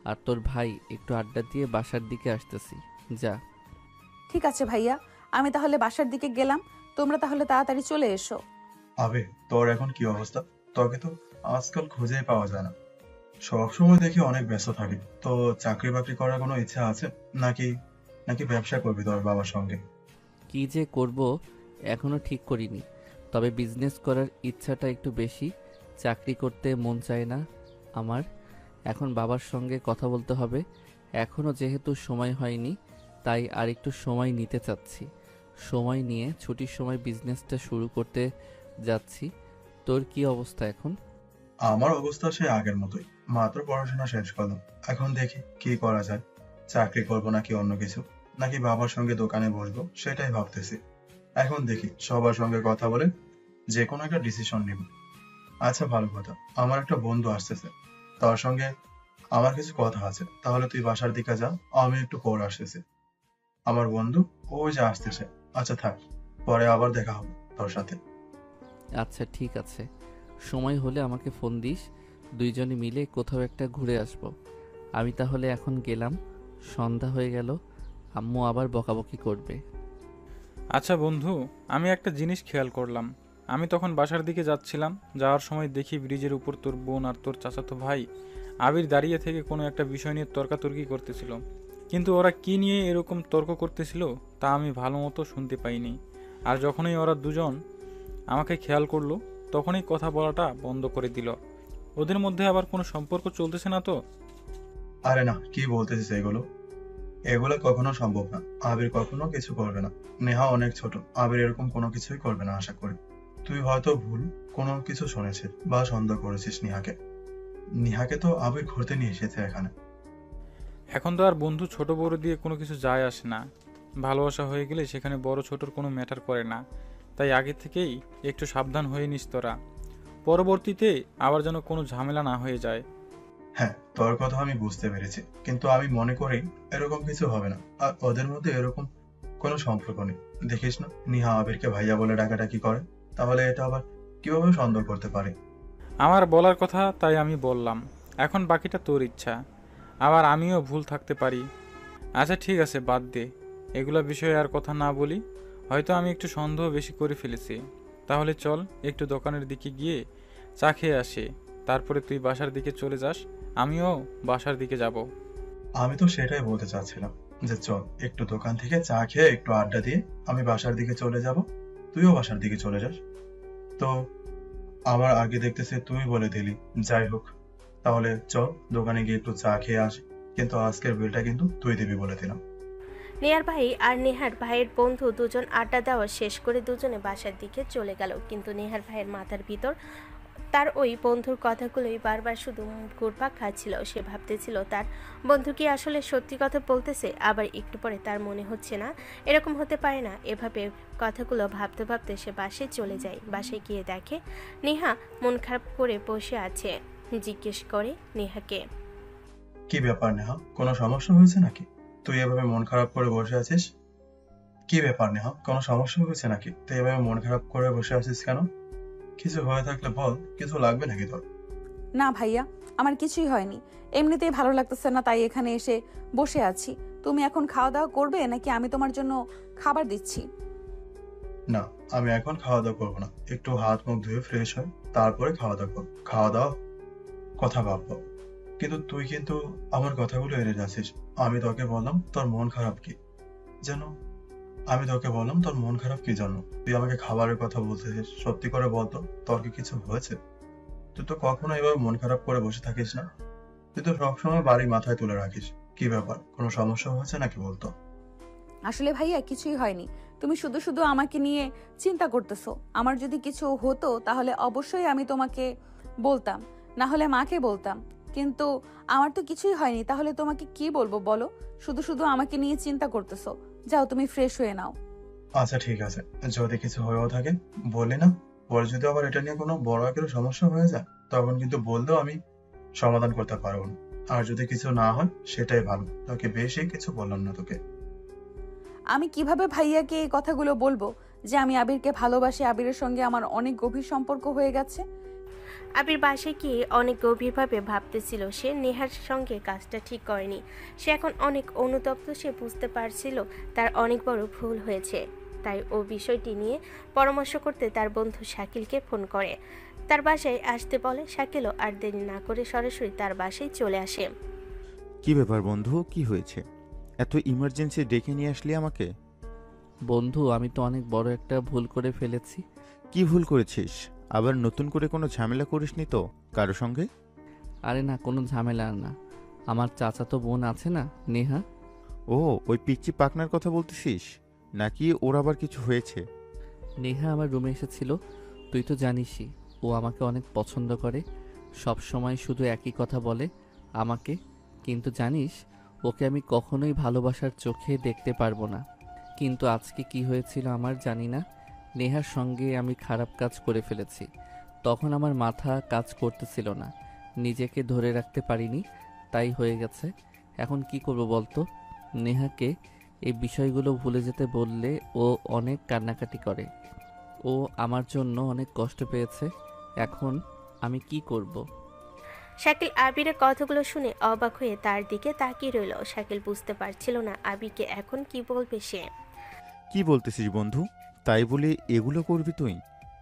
[SPEAKER 1] আর তোর ভাই একটু আড্ডা দিয়ে বাসার দিকে আসতেছি। যা।
[SPEAKER 2] ঠিক আছে ভাইয়া, আমি তাহলে বাসার দিকে গেলাম, তোমরা তাহলে তাড়াতাড়ি চলে এসো।
[SPEAKER 4] আবে, তোর এখন কি অবস্থা? তোকে তো আজকাল খুঁজেই পাওয়া যায় না। সবসময় দেখি অনেক ব্যস্ত থাকি। তো চাকরি বাকরি করার কোনো ইচ্ছা আছে নাকি? নাকি ব্যবসা করবি তোর বাবার সঙ্গে?
[SPEAKER 1] কি যে করব এখনো ঠিক করিনি, তবে বিজনেস করার ইচ্ছাটা একটু বেশি। চাকরি করতে মন চায় না আমার। এখন বাবার সঙ্গে কথা বলতে হবে। এখনও যেহেতু সময় হয়নি, তাই আর একটু সময় নিতে চাচ্ছি। সময় নিয়ে ছুটির সময় বিজনেসটা শুরু করতে যাচ্ছি। তোর কি অবস্থা এখন?
[SPEAKER 4] আমার অবস্থা সে আগের মতোই। মাত্র পড়াশোনা শেষ করলাম। এখন দেখি কি করা যায়। চাকরি করবো নাকি অন্য কিছু, নাকি বাবার সঙ্গে দোকানে বসবো, সেটাই ভাবতেছি। এখন দেখি, সবার সঙ্গে কথা বলে যে কোনো একটা ডিসিশন নিব। আচ্ছা, ভালো কথা, আমার একটা বন্ধু আসতেছে, তার সঙ্গে আমার কিছু কথা আছে। তাহলে তুই বাসার দিকে যা, আমি একটু পর আসতেছি। আমার বন্ধু ওই যে আসতেছে। আচ্ছা থাক, পরে আবার দেখা হবে তোর সাথে।
[SPEAKER 1] আচ্ছা ঠিক আছে, সময় হলে আমাকে ফোন দিস। দুইজনে মিলে কোথাও একটা ঘুরে আসব। আমি তাহলে এখন গেলাম। সন্ধ্যা হয়ে গেল, আম্মু আবার বকাবকি করবে।
[SPEAKER 5] আচ্ছা বন্ধু, আমি একটা জিনিস খেয়াল করলাম। আমি তখন বাসার দিকে যাচ্ছিলাম, যাওয়ার সময় দেখি ব্রিজের উপর তোর বোন আর তোর চাচাতো ভাই আবির দাঁড়িয়ে থেকে কোনো একটা বিষয় নিয়ে তর্কাতর্কি করতেছিল। কিন্তু ওরা কি নিয়ে এরকম তর্ক করতেছিল তা আমি ভালো মতো শুনতে পাইনি। আর যখনই ওরা দুজন আমাকে খেয়াল করলো, তখনই কথা বলাটা বন্ধ করে দিল। ওদের মধ্যে আবার কোনো সম্পর্ক চলতেছে না তো?
[SPEAKER 4] আরে না, কি বলতেছিস এগুলো? এগুলো কখনো সম্ভব না। আবির কখনো কিছু করবে না। নেহা অনেক ছোট, আবির এরকম কোনো কিছুই করবে না আশা করি। তুই হয়তো ভুল কোনো কিছু শুনেছিস বা সন্দেহ করেছিস নিহাকে। নিহাকে তো আবির ঘুরতে নিয়ে এসেছে এখানে।
[SPEAKER 5] এখন তো আর বন্ধু ছোট বড় দিয়ে কোনো কিছু যায় আসে না। ভালোবাসা হয়ে গেলে সেখানে বড় ছোটর কোনো ম্যাটার করে না। তাই আগে থেকেই একটু সাবধান হয়ে নিস তোরা, পরবর্তীতে আবার যেন কোনো ঝামেলা না হয়ে যায়।
[SPEAKER 4] হ্যাঁ, তোর কথা আমি বুঝতে পেরেছি, কিন্তু আমি মনে করি এরকম কিছু হবে না। আর ওদের মধ্যে এরকম কোনো সম্পর্ক নেই। দেখিস না, নিহা আবিরকে ভাইয়া বলে ডাকাডাকি করে, তাহলে এটা আবার কিভাবে সন্দেহ করতে পারে?
[SPEAKER 5] আমার বলার কথা তাই আমি বললাম। এখন বাকিটা তোর ইচ্ছা, আবার আমিও ভুল থাকতে পারি। আচ্ছা ঠিক আছে, বাদ দে, এগুলা বিষয়ে আর কথা না বলি। হয়তো আমি একটু সন্দেহ বেশি করে ফেলেছি। তাহলে চল একটু দোকানের দিকে গিয়ে চা খেয়ে আসি, তারপরে তুই বাসার দিকে চলে যাস, আমিও বাসার দিকে যাব।
[SPEAKER 4] আমি তো সেটাই বলতে চাচ্ছিলাম যে চল একটু দোকান থেকে চা খেয়ে একটু আড্ডা দিয়ে আমি বাসার দিকে চলে যাব, তুইও বাসার দিকে চলে যাস। তো আমার আগে দেখতেছে তুই বলে দিলি। যাই হোক, তাহলে চল দোকানে গিয়ে একটু চা খেয়ে আসি, কিন্তু আজকের বিলটা কিন্তু তুই দিবি বলে দিলাম।
[SPEAKER 3] নেহার ভাই আর নেহার ভাইয়ের বন্ধু দুজন আড্ডা দেওয়া শেষ করে দুজনে বাসার দিকে চলে গেল, কিন্তু নেহার ভাইয়ের মাথার ভিতর তার ওই বন্ধুর কথাগুলোই বারবার শুধু ঘুরপাক খাচ্ছিল। সে ভাবতেছিল তার বন্ধু কি আসলে সত্যি কথা বলতেছে, আবার একটু পরে তার মনে হচ্ছে না এরকম হতে পারে না। এভাবে কথাগুলো ভাবতে ভাবতে সে বাসায় চলে যায়। বাসায় গিয়ে দেখে নেহা মন খারাপ করে বসে আছে। জিজ্ঞেস করে নেহাকে,
[SPEAKER 4] কি ব্যাপার নেহা, কোনো সমস্যা হয়েছে নাকি? তুই এভাবে মন খারাপ করে বসে আছিস? কি ব্যাপার নেহা, কোনো সমস্যা হয়েছে নাকি? তুই এভাবে মন খারাপ করে বসে আছিস কেন? কিছু হয়ে থাকলে বল, কিছু লাগবে নাকি তোর?
[SPEAKER 2] না ভাইয়া, আমার কিছুই হয়নি। এমনিতেই ভালো লাগতেছে না, তাই এখানে এসে বসে আছি। তুমি এখন খাওয়া দাওয়া করবে নাকি আমি তোমার জন্য খাবার দিচ্ছি?
[SPEAKER 4] না, আমি এখন খাওয়া দাওয়া করবো না, একটু হাত মুখ ধুয়ে ফ্রেশ হয় তারপরে খাওয়া দাওয়া করবো। খাওয়া দাওয়া কথা ভাববো। কিন্তু তুই কিন্তু আমার কথাগুলো এড়িয়ে যাচ্ছিস। আমি তোকে বললাম তোর মন খারাপ কি যেন আমি তোকে বললাম তোর মন খারাপ কি জানো? তুই আমাকে খাবারের কথা বলতেছিস, সত্যি করে বলতো তোর কি কিছু হয়েছে? তুই তো কখনো এভাবে মন খারাপ করে বসে থাকিস না। তুই তো সবসময় বাড়ি মাথায় তুলে রাখিস। কি ব্যাপার, কোনো সমস্যা হয়েছে নাকি বলতো?
[SPEAKER 2] আসলে ভাইয়া কিছুই হয়নি। তুমি শুধু শুধু আমাকে নিয়ে চিন্তা করতেছো। আমার যদি কিছু হতো তাহলে অবশ্যই আমি তোমাকে বলতাম, না হলে মাকে বলতাম। কিন্তু আমার তো কিছুই হয়নি, তাহলে তোমাকে কি বলবো বলো? শুধু শুধু আমাকে নিয়ে চিন্তা করতেছো। যাও তুমি ফ্রেশ হয়ে নাও।
[SPEAKER 4] আচ্ছা ঠিক আছে, যদি কিছু হয়েও থাকে বললি না। পরে যদি আবার এটা নিয়ে কোনো বড় আকারের সমস্যা হয়ে যায় তখন কিন্তু বললেও আমি সমাধান করতে পারবো না। আর যদি কিছু না হয় সেটাই ভালো, তোকে বেশি কিছু বললাম না তোকে।
[SPEAKER 2] আমি কিভাবে ভাইয়াকে এই কথাগুলো বলবো যে আমি আবিরকে ভালোবাসি, আবিরের সঙ্গে আমার অনেক গভীর সম্পর্ক হয়ে গেছে?
[SPEAKER 3] আবির বাসায় গিয়ে অনেক গভীরভাবে ভাবতেছিল। সে নেহার সঙ্গে কাজটা ঠিক করেনি। সে এখন অনেক অনুতপ্ত। সে বুঝতে পারছিল তার অনেক বড় ভুল হয়েছে। তাই ও বিষয়টি নিয়ে পরামর্শ করতে তার বন্ধু শাকিলকে ফোন করে, তার বাসায় আসতে বলে। শাকিলও আর দেরি না করে সরাসরি তার বাসায় চলে আসে।
[SPEAKER 6] কি ব্যাপার বন্ধু, কি হয়েছে? এত ইমার্জেন্সি ডেকে নিয়ে আসলি আমাকে?
[SPEAKER 1] বন্ধু, আমি তো অনেক বড় একটা ভুল করে ফেলেছি।
[SPEAKER 6] কি ভুল করেছিস? আবার নতুন করে কোনো ঝামেলা করিসনি তো কারো সঙ্গে?
[SPEAKER 1] আরে না, কোনো ঝামেলা না। আমার চাচাতো বোন আছে না, নেহা।
[SPEAKER 6] ও, ওই পিচ্চি পাকনার কথা বলতেছিস? নাকি ওর আবার কিছু হয়েছে?
[SPEAKER 1] নেহা আমার রুমে এসেছিল। তুই তো জানিসই ও আমাকে অনেক পছন্দ করে। সব সময় শুধু একই কথা বলে আমাকে। কিন্তু জানিস, ওকে আমি কখনোই ভালোবাসার চোখে দেখতে পারবো না। কিন্তু আজকে কি হয়েছিল আমার জানি না। নেহার সঙ্গে আমি খারাপ কাজ করে ফেলেছি। তখন আমার মাথা কাজ করতেছিল না, নিজেকে ধরে রাখতে পারিনি, তাই হয়ে গেছে। এখন কি করব বলতো? নেহাকে এই বিষয়গুলো ভুলে যেতে বললে ও অনেক কান্নাকাটি করে। ও আমার জন্য অনেক কষ্ট পেয়েছে। এখন আমি কি করব?
[SPEAKER 3] শাকিল আবিরের কথাগুলো শুনে অবাক হয়ে তার দিকে তাকিয়ে রইল। শাকিল বুঝতে পারছিল না আবিরকে এখন কি বলবে সে।
[SPEAKER 6] কি বলতেছিস বন্ধু? তাই বলে এগুলো করবি তুই?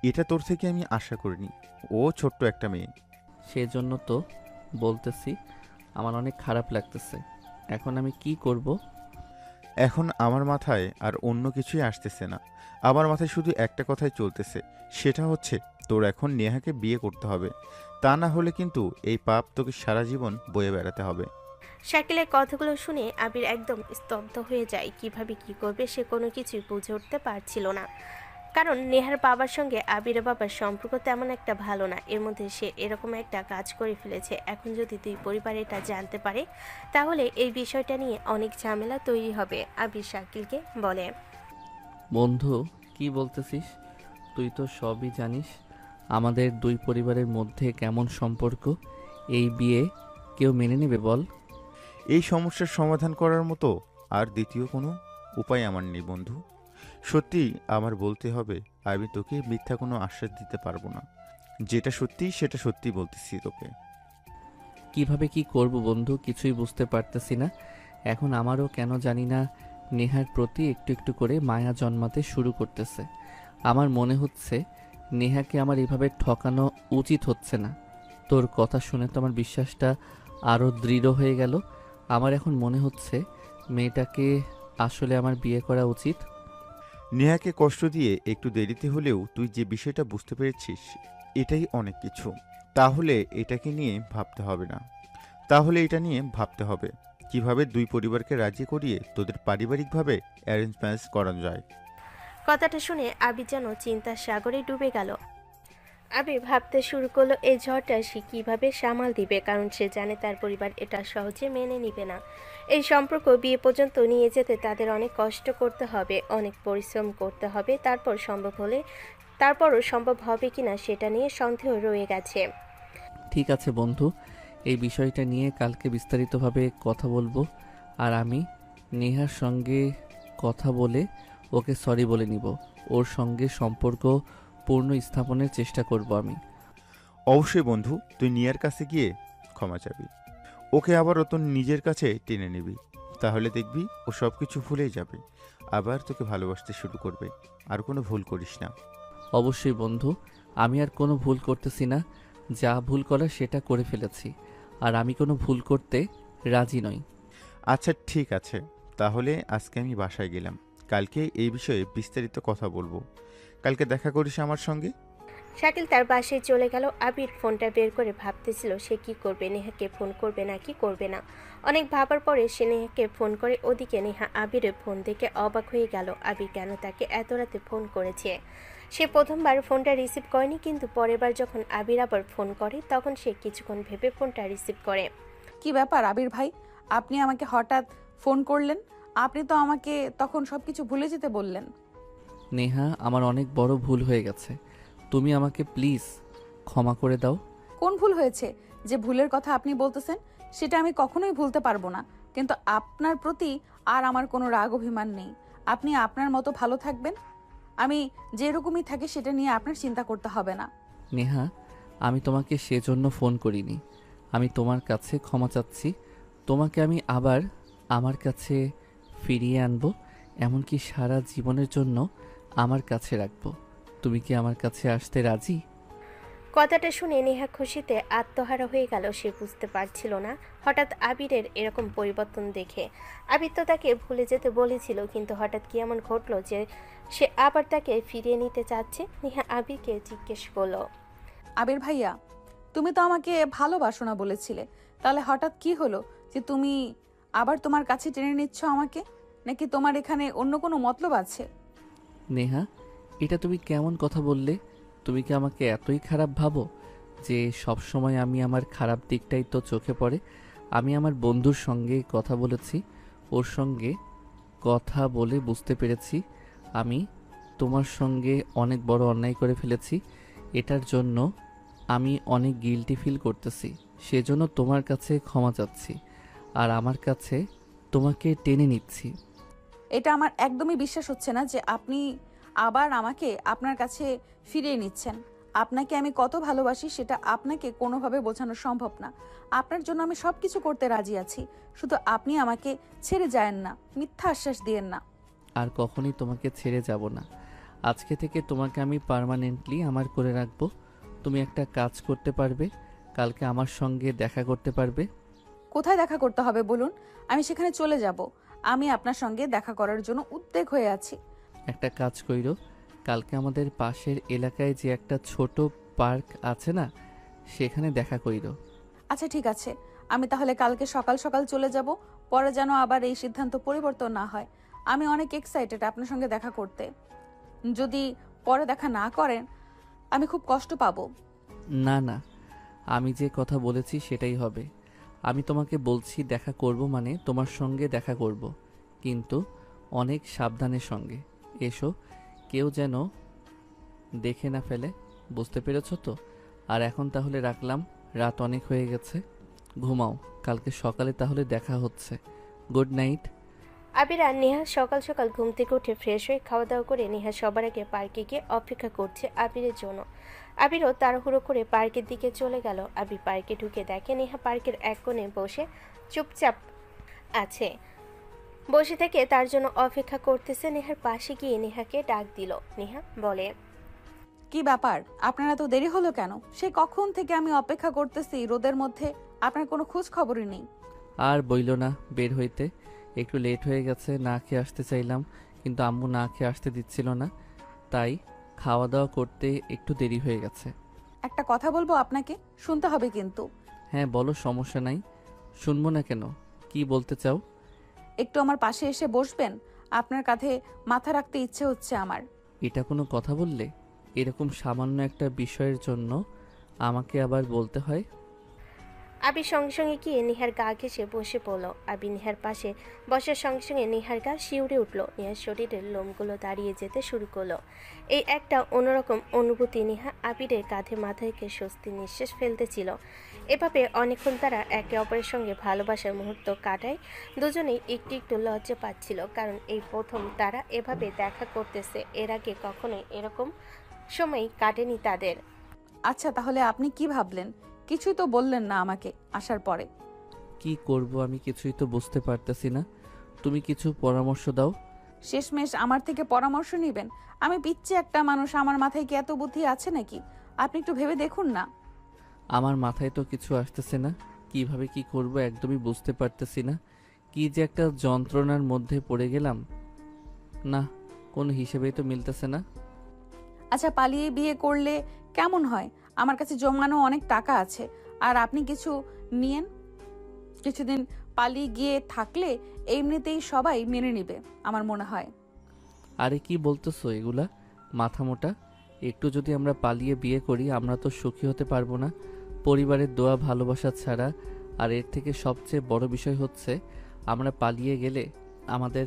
[SPEAKER 6] এটা তোর থেকে আমি আশা করিনি। ও ছোট্ট একটা মেয়ে।
[SPEAKER 1] সেজন্য তো বলতেছি, আমার অনেক খারাপ লাগতেছে। এখন আমি কি করব?
[SPEAKER 6] এখন আমার মাথায় আর অন্য কিছুই আসতেছে না। আমার মাথায় শুধু একটা কথাই চলতেছে, সেটা হচ্ছে তোর এখন নেহাকে বিয়ে করতে হবে। তা না হলে কিন্তু এই পাপ তোকে সারা জীবন বয়ে বেড়াতে হবে।
[SPEAKER 3] শাকিলের কথাগুলো শুনে আবির একদম স্তব্ধ হয়ে যায়। কিভাবে কি করবে সে কোনো কিছুই বুঝে উঠতে পারছিল না। কারণ নেহার বাবার সঙ্গে আবিরের বাবার সম্পর্ক তেমন একটা ভালো না। এর মধ্যে সে এরকম একটা কাজ করে ফেলেছে। এখন যদি দুই পরিবার এটা জানতে পারে তাহলে এই বিষয়টা নিয়ে অনেক ঝামেলা তৈরি হবে। আবির শাকিলকে বলে,
[SPEAKER 1] বন্ধু, কি বলতেছিস? তুই তো সবই জানিস আমাদের দুই পরিবারের মধ্যে কেমন সম্পর্ক। এই বিয়ে কেউ মেনে নেবে বল?
[SPEAKER 6] এই সমস্যার সমাধান করার মতো আর দ্বিতীয় কোনো উপায় আমার নেই বন্ধু। সত্যি আমার বলতে হবে, আমি তোকে মিথ্যা কোনো আশ্বাস দিতে পারবো না। যেটা সত্যি সেটা সত্যি বলতেছি তোকে।
[SPEAKER 1] কিভাবে কি করব বন্ধু, কিছুই বুঝতে পারতেছি না। এখন আমারও কেন জানি না নেহার প্রতি একটু একটু করে মায়া জন্মাতে শুরু করতেছে। আমার মনে হচ্ছে নেহাকে আমার এভাবে ঠকানো উচিত হচ্ছে না। তোর কথা শুনে তো আমার বিশ্বাসটা আরও দৃঢ় হয়ে গেল। আমার এখন মনে হচ্ছে মেয়েটাকে আসলে আমার বিয়ে করা উচিত।
[SPEAKER 6] নেহাকে কষ্ট দিয়ে একটু দেরিতে হলেও তুই যে বিষয়টা বুঝতে পেরেছিস, এটাই অনেক কিছু। তাহলে এটাকে নিয়ে ভাবতে হবে না। তাহলে এটা নিয়ে ভাবতে হবে কিভাবে দুই পরিবারকে রাজি করিয়ে তোদের পারিবারিকভাবে অ্যারেঞ্জ ম্যারেজ করানো যায়।
[SPEAKER 3] কথাটা শুনে আবির যেন চিন্তার সাগরে ডুবে গেল। আবির ভাবতে শুরু করলো এই ঝড়টা সে কীভাবে সামাল দিবে, কারণ সে জানে তার পরিবার এটা সহজে মেনে নিবে না। এই সম্পর্ক বিয়ে পর্যন্ত নিয়ে যেতে তাদের অনেক কষ্ট করতে হবে, অনেক পরিশ্রম করতে হবে, তারপরও সম্ভব হবে কিনা সেটা নিয়ে সন্দেহ রয়ে গেছে।
[SPEAKER 1] ঠিক আছে বন্ধু, এই বিষয়টা নিয়ে কালকে বিস্তারিতভাবে কথা বলবো। আর আমি নেহার সঙ্গে কথা বলে ওকে সরি বলে নিব। ওর সঙ্গে সম্পর্ক পূর্ণ স্থাপনের চেষ্টা করব আমি।
[SPEAKER 6] অবশ্যই বন্ধু, তুই নিয়ার কাছে গিয়ে ক্ষমা চাবি, ওকে আবার তোর নিজের কাছে টেনে নিবি, তাহলে দেখবি ও সব কিছু ভুলেই যাবে, আবার তোকে ভালোবাসতে শুরু করবে। আর কোনো ভুল করিস না।
[SPEAKER 1] অবশ্যই বন্ধু, আমি আর কোনো ভুল করতেছি না। যা ভুল করার সেটা করে ফেলেছি, আর আমি কোনো ভুল করতে রাজি নই।
[SPEAKER 6] আচ্ছা ঠিক আছে, তাহলে আজকে আমি বাসায় গেলাম, কালকে এই বিষয়ে বিস্তারিত কথা বলবো। কালকে দেখা করিস আমার সঙ্গে।
[SPEAKER 3] শাকিল তার বাসায় চলে গেল। আবির ফোনটা বের করে ভাবতেছিল সে কি করবে, নেহাকে ফোন করবে নাকি করবে না। অনেক ভাবার পরে সে নেহাকে ফোন করে। ওদিকে নেহা আবিরের ফোন দেখে অবাক হয়ে গেল। আবির কেন তাকে এত রাতে ফোন করেছে। সে প্রথমবার ফোনটা রিসিভ করেনি, কিন্তু পরের বার যখন আবির আবার ফোন করে তখন সে কিছুক্ষণ ভেবে ফোনটা রিসিভ করে।
[SPEAKER 2] কি ব্যাপার আবির ভাই, আপনি আমাকে হঠাৎ ফোন করলেন? আপনি তো আমাকে তখন সবকিছু ভুলে যেতে বললেন।
[SPEAKER 1] নেহা, আমার অনেক বড় ভুল হয়ে গেছে, তুমি আমাকে প্লিজ ক্ষমা করে দাও।
[SPEAKER 2] কোন ভুল হয়েছে যে ভুলের কথা আপনি বলতেছেন? সেটা আমি কখনোই ভুলতে পারবো না, কিন্তু আপনার প্রতি আর আমার কোনো রাগ অভিমান নেই। আপনি আপনার মতো ভালো থাকবেন, আমি যেরকমই থাকি সেটা নিয়ে আপনার চিন্তা করতে হবে না।
[SPEAKER 1] নেহা, আমি তোমাকে সেজন্য ফোন করিনি। আমি তোমার কাছে ক্ষমা চাচ্ছি। তোমাকে আমি আবার আমার কাছে ফিরিয়ে আনবো, এমনকি সারা জীবনের জন্য আমার কাছে রাখবো। তুমি কি আমার কাছে আসতে রাজি?
[SPEAKER 3] কথাটা শুনে নেহা খুশিতে আত্মহারা হয়ে গেল। সে বুঝতে পারছিল না হঠাৎ আবিরের এরকম পরিবর্তন দেখে। আবির তো তাকে ভুলে যেতে বলেছিল, কিন্তু হঠাৎ কি এমন ঘটলো যে সে আবার তাকে ফিরিয়ে নিতে চাচ্ছে। নেহা আবিরকে জিজ্ঞেস করলো,
[SPEAKER 2] আবির ভাইয়া, তুমি তো আমাকে ভালোবাসো না বলেছিলে, তাহলে হঠাৎ কি হলো যে তুমি আবার তোমার কাছে টেনে নিচ্ছ আমাকে? নাকি তোমার এখানে অন্য কোনো মতলব আছে?
[SPEAKER 1] নেহা, এটা তুমি কেমন কথা বললে? তুমি কি আমাকে এতই খারাপ ভাবো যে সব সময় আমি আমার খারাপ দিকটাই তো চোখে পড়ে? আমি আমার বন্ধুর সঙ্গে কথা বলেছি, ওর সঙ্গে কথা বলে বুঝতে পেরেছি আমি তোমার সঙ্গে অনেক বড় অন্যায় করে ফেলেছি। এটার জন্য আমি অনেক গিল্টি ফিল করতেছি, সেজন্য তোমার কাছে ক্ষমা চাচ্ছি, আর আমার কাছে তোমাকে টেনে নিচ্ছি।
[SPEAKER 2] এটা আমার একদমই বিশ্বাস হচ্ছে না যে আপনি আবার আমাকে আপনার কাছে ফিরিয়ে নিচ্ছেন। আপনাকে আমি কত ভালোবাসি সেটা আপনাকে কোনোভাবে বোঝানো সম্ভব না। আপনার জন্য আমি সব কিছু করতে রাজি আছি, শুধু আপনি আমাকে ছেড়ে যায়েন না, মিথ্যা আশ্বাস দিয়েন না।
[SPEAKER 1] আর কখনই তোমাকে ছেড়ে যাব না। আজকে থেকে তোমাকে আমি পার্মানেন্টলি আমার করে রাখবো। তুমি একটা কাজ করতে পারবে, কালকে আমার সঙ্গে দেখা করতে পারবে।
[SPEAKER 2] কোথায় দেখা করতে হবে বলুন, আমি সেখানে চলে যাব। আমি আপনার সঙ্গে দেখা করার জন্য উদ্বেগ হয়ে আছি।
[SPEAKER 1] একটা কাজ কইরো, কালকে আমাদের পাশের এলাকায় যে একটা ছোট পার্ক আছে না, সেখানে দেখা কইরো।
[SPEAKER 2] আচ্ছা ঠিক আছে, আমি তাহলে কালকে সকাল সকাল চলে যাব। পরে যেন আবার এই সিদ্ধান্ত পরিবর্তন না হয়। আমি অনেক এক্সাইটেড আপনার সঙ্গে দেখা করতে। যদি পরে দেখা না করেন আমি খুব কষ্ট পাবো।
[SPEAKER 1] না না, আমি যে কথা বলেছি সেটাই হবে। আমি তোমাকে বলছি দেখা করব মানে তোমার সঙ্গে দেখা করব, কিন্তু অনেক সাবধানের সঙ্গে এসো, কেউ যেন দেখে না ফেলে। বুঝতে পেরেছো তো? আর এখন তাহলে রাখলাম, রাত অনেক হয়ে গেছে, ঘুমাও। কালকে সকালে তাহলে দেখা হচ্ছে। Good night.
[SPEAKER 3] আবির আর নেহা সকাল সকাল ঘুম থেকে উঠে ফ্রেশ হয়ে খাওয়া দাওয়া করে নেহা সবার আগে পার্কে গিয়ে অপেক্ষা করছে আবিরের জন্য। আবিরও তাড়াহুড়ো করে পার্কের দিকে চলে গেল। আবির পার্কে ঢুকে দেখে নেহা পার্কের এক কোণে বসে চুপচাপ আছে। বসে থেকে তার জন্য অপেক্ষা করতেছে। নেহার পাশে গিয়ে নেহাকে ডাক দিল। নেহা বলে,
[SPEAKER 2] কি ব্যাপার, আপনারা তো দেরি হলো কেন? সে কখন থেকে আমি অপেক্ষা করতেছি রোদের মধ্যে, আপনার কোনো খোঁজ খবরই নেই।
[SPEAKER 1] আর বইলো না, বের হইতে একটু লেট হয়ে গেছে। না খেয়ে আসতে চাইলাম, কিন্তু আম্মু না খেয়ে আসতে দিচ্ছিল না, তাই খাওয়া দাওয়া করতে একটু দেরি হয়ে গেছে।
[SPEAKER 2] একটা কথা বলবো আপনাকে, শুনতে হবে কিন্তু।
[SPEAKER 1] হ্যাঁ বলো, সমস্যা নাই। শুনবো না কেন? কি বলতে চাও?
[SPEAKER 2] একটু আমার পাশে এসে বসবেন? আপনার কাঁধে মাথা রাখতে ইচ্ছে হচ্ছে আমার।
[SPEAKER 1] এটা কোনো কথা বললে? এরকম সামান্য একটা বিষয়ের জন্য আমাকে আবার বলতে হয়?
[SPEAKER 3] আবির সঙ্গে সঙ্গে গিয়ে নেহার গা ঘেঁষে বসে পড়ল। আবির নেহার পাশে বসার সঙ্গে সঙ্গে নেহার গা শিউরে উঠল। নেহার শরীরের লোমগুলো দাঁড়িয়ে যেতে শুরু করলো। এই একটা অন্যরকম অনুভূতি। নেহা আবিরের কাঁধে মাথা রেখে স্বস্তি নিঃশ্বাস ফেলতেছিল। এভাবে অনেকক্ষণ তারা একে অপরের সঙ্গে ভালোবাসার মুহূর্ত কাটায়। দুজনেই একটু একটু লজ্জা পাচ্ছিল, কারণ এই প্রথম তারা এভাবে দেখা করতেছে। এর আগে কখনোই এরকম সময় কাটেনি তাদের।
[SPEAKER 2] আচ্ছা, তাহলে আপনি কি ভাবলেন? কিছুই তো বললেন না আমাকে আসার পরে।
[SPEAKER 1] কি করব আমি কিছুই তো বুঝতে পারতেছি না। তুমি কিছু পরামর্শ দাও।
[SPEAKER 2] শেষমেশ আমার থেকে পরামর্শ নেবেন? আমি পিচ্ছি একটা মানুষ, আমার মাথায় কি এত বুদ্ধি আছে নাকি? আপনি একটু ভেবে দেখুন না।
[SPEAKER 1] আমার মাথায় তো কিছু আসতেছে না। কিভাবে কি করব একদমই বুঝতে পারতেছি না। কি যে একটা যন্ত্রণার মধ্যে পড়ে গেলাম। না, কোনো হিসেবেই তো মিলতেছে না।
[SPEAKER 2] আচ্ছা, পালিয়ে বিয়ে করলে কেমন হয়? আমার কাছে জমানো অনেক টাকা আছে, আর আপনি কিছু নিয়েন। কিছুদিন পালিয়ে গিয়ে থাকলে এমনিতেই সবাই মেনে নেবে আমার মনে হয়।
[SPEAKER 1] আরে কি বলতেছো এগুলা? মাথা মোটা। একটু যদি আমরা পালিয়ে বিয়ে করি আমরা তো সুখী হতে পারবো না। পরিবারের দোয়া ভালোবাসা ছাড়া। আর এর থেকে সবচেয়ে বড় বিষয় হচ্ছে আমরা পালিয়ে গেলে আমাদের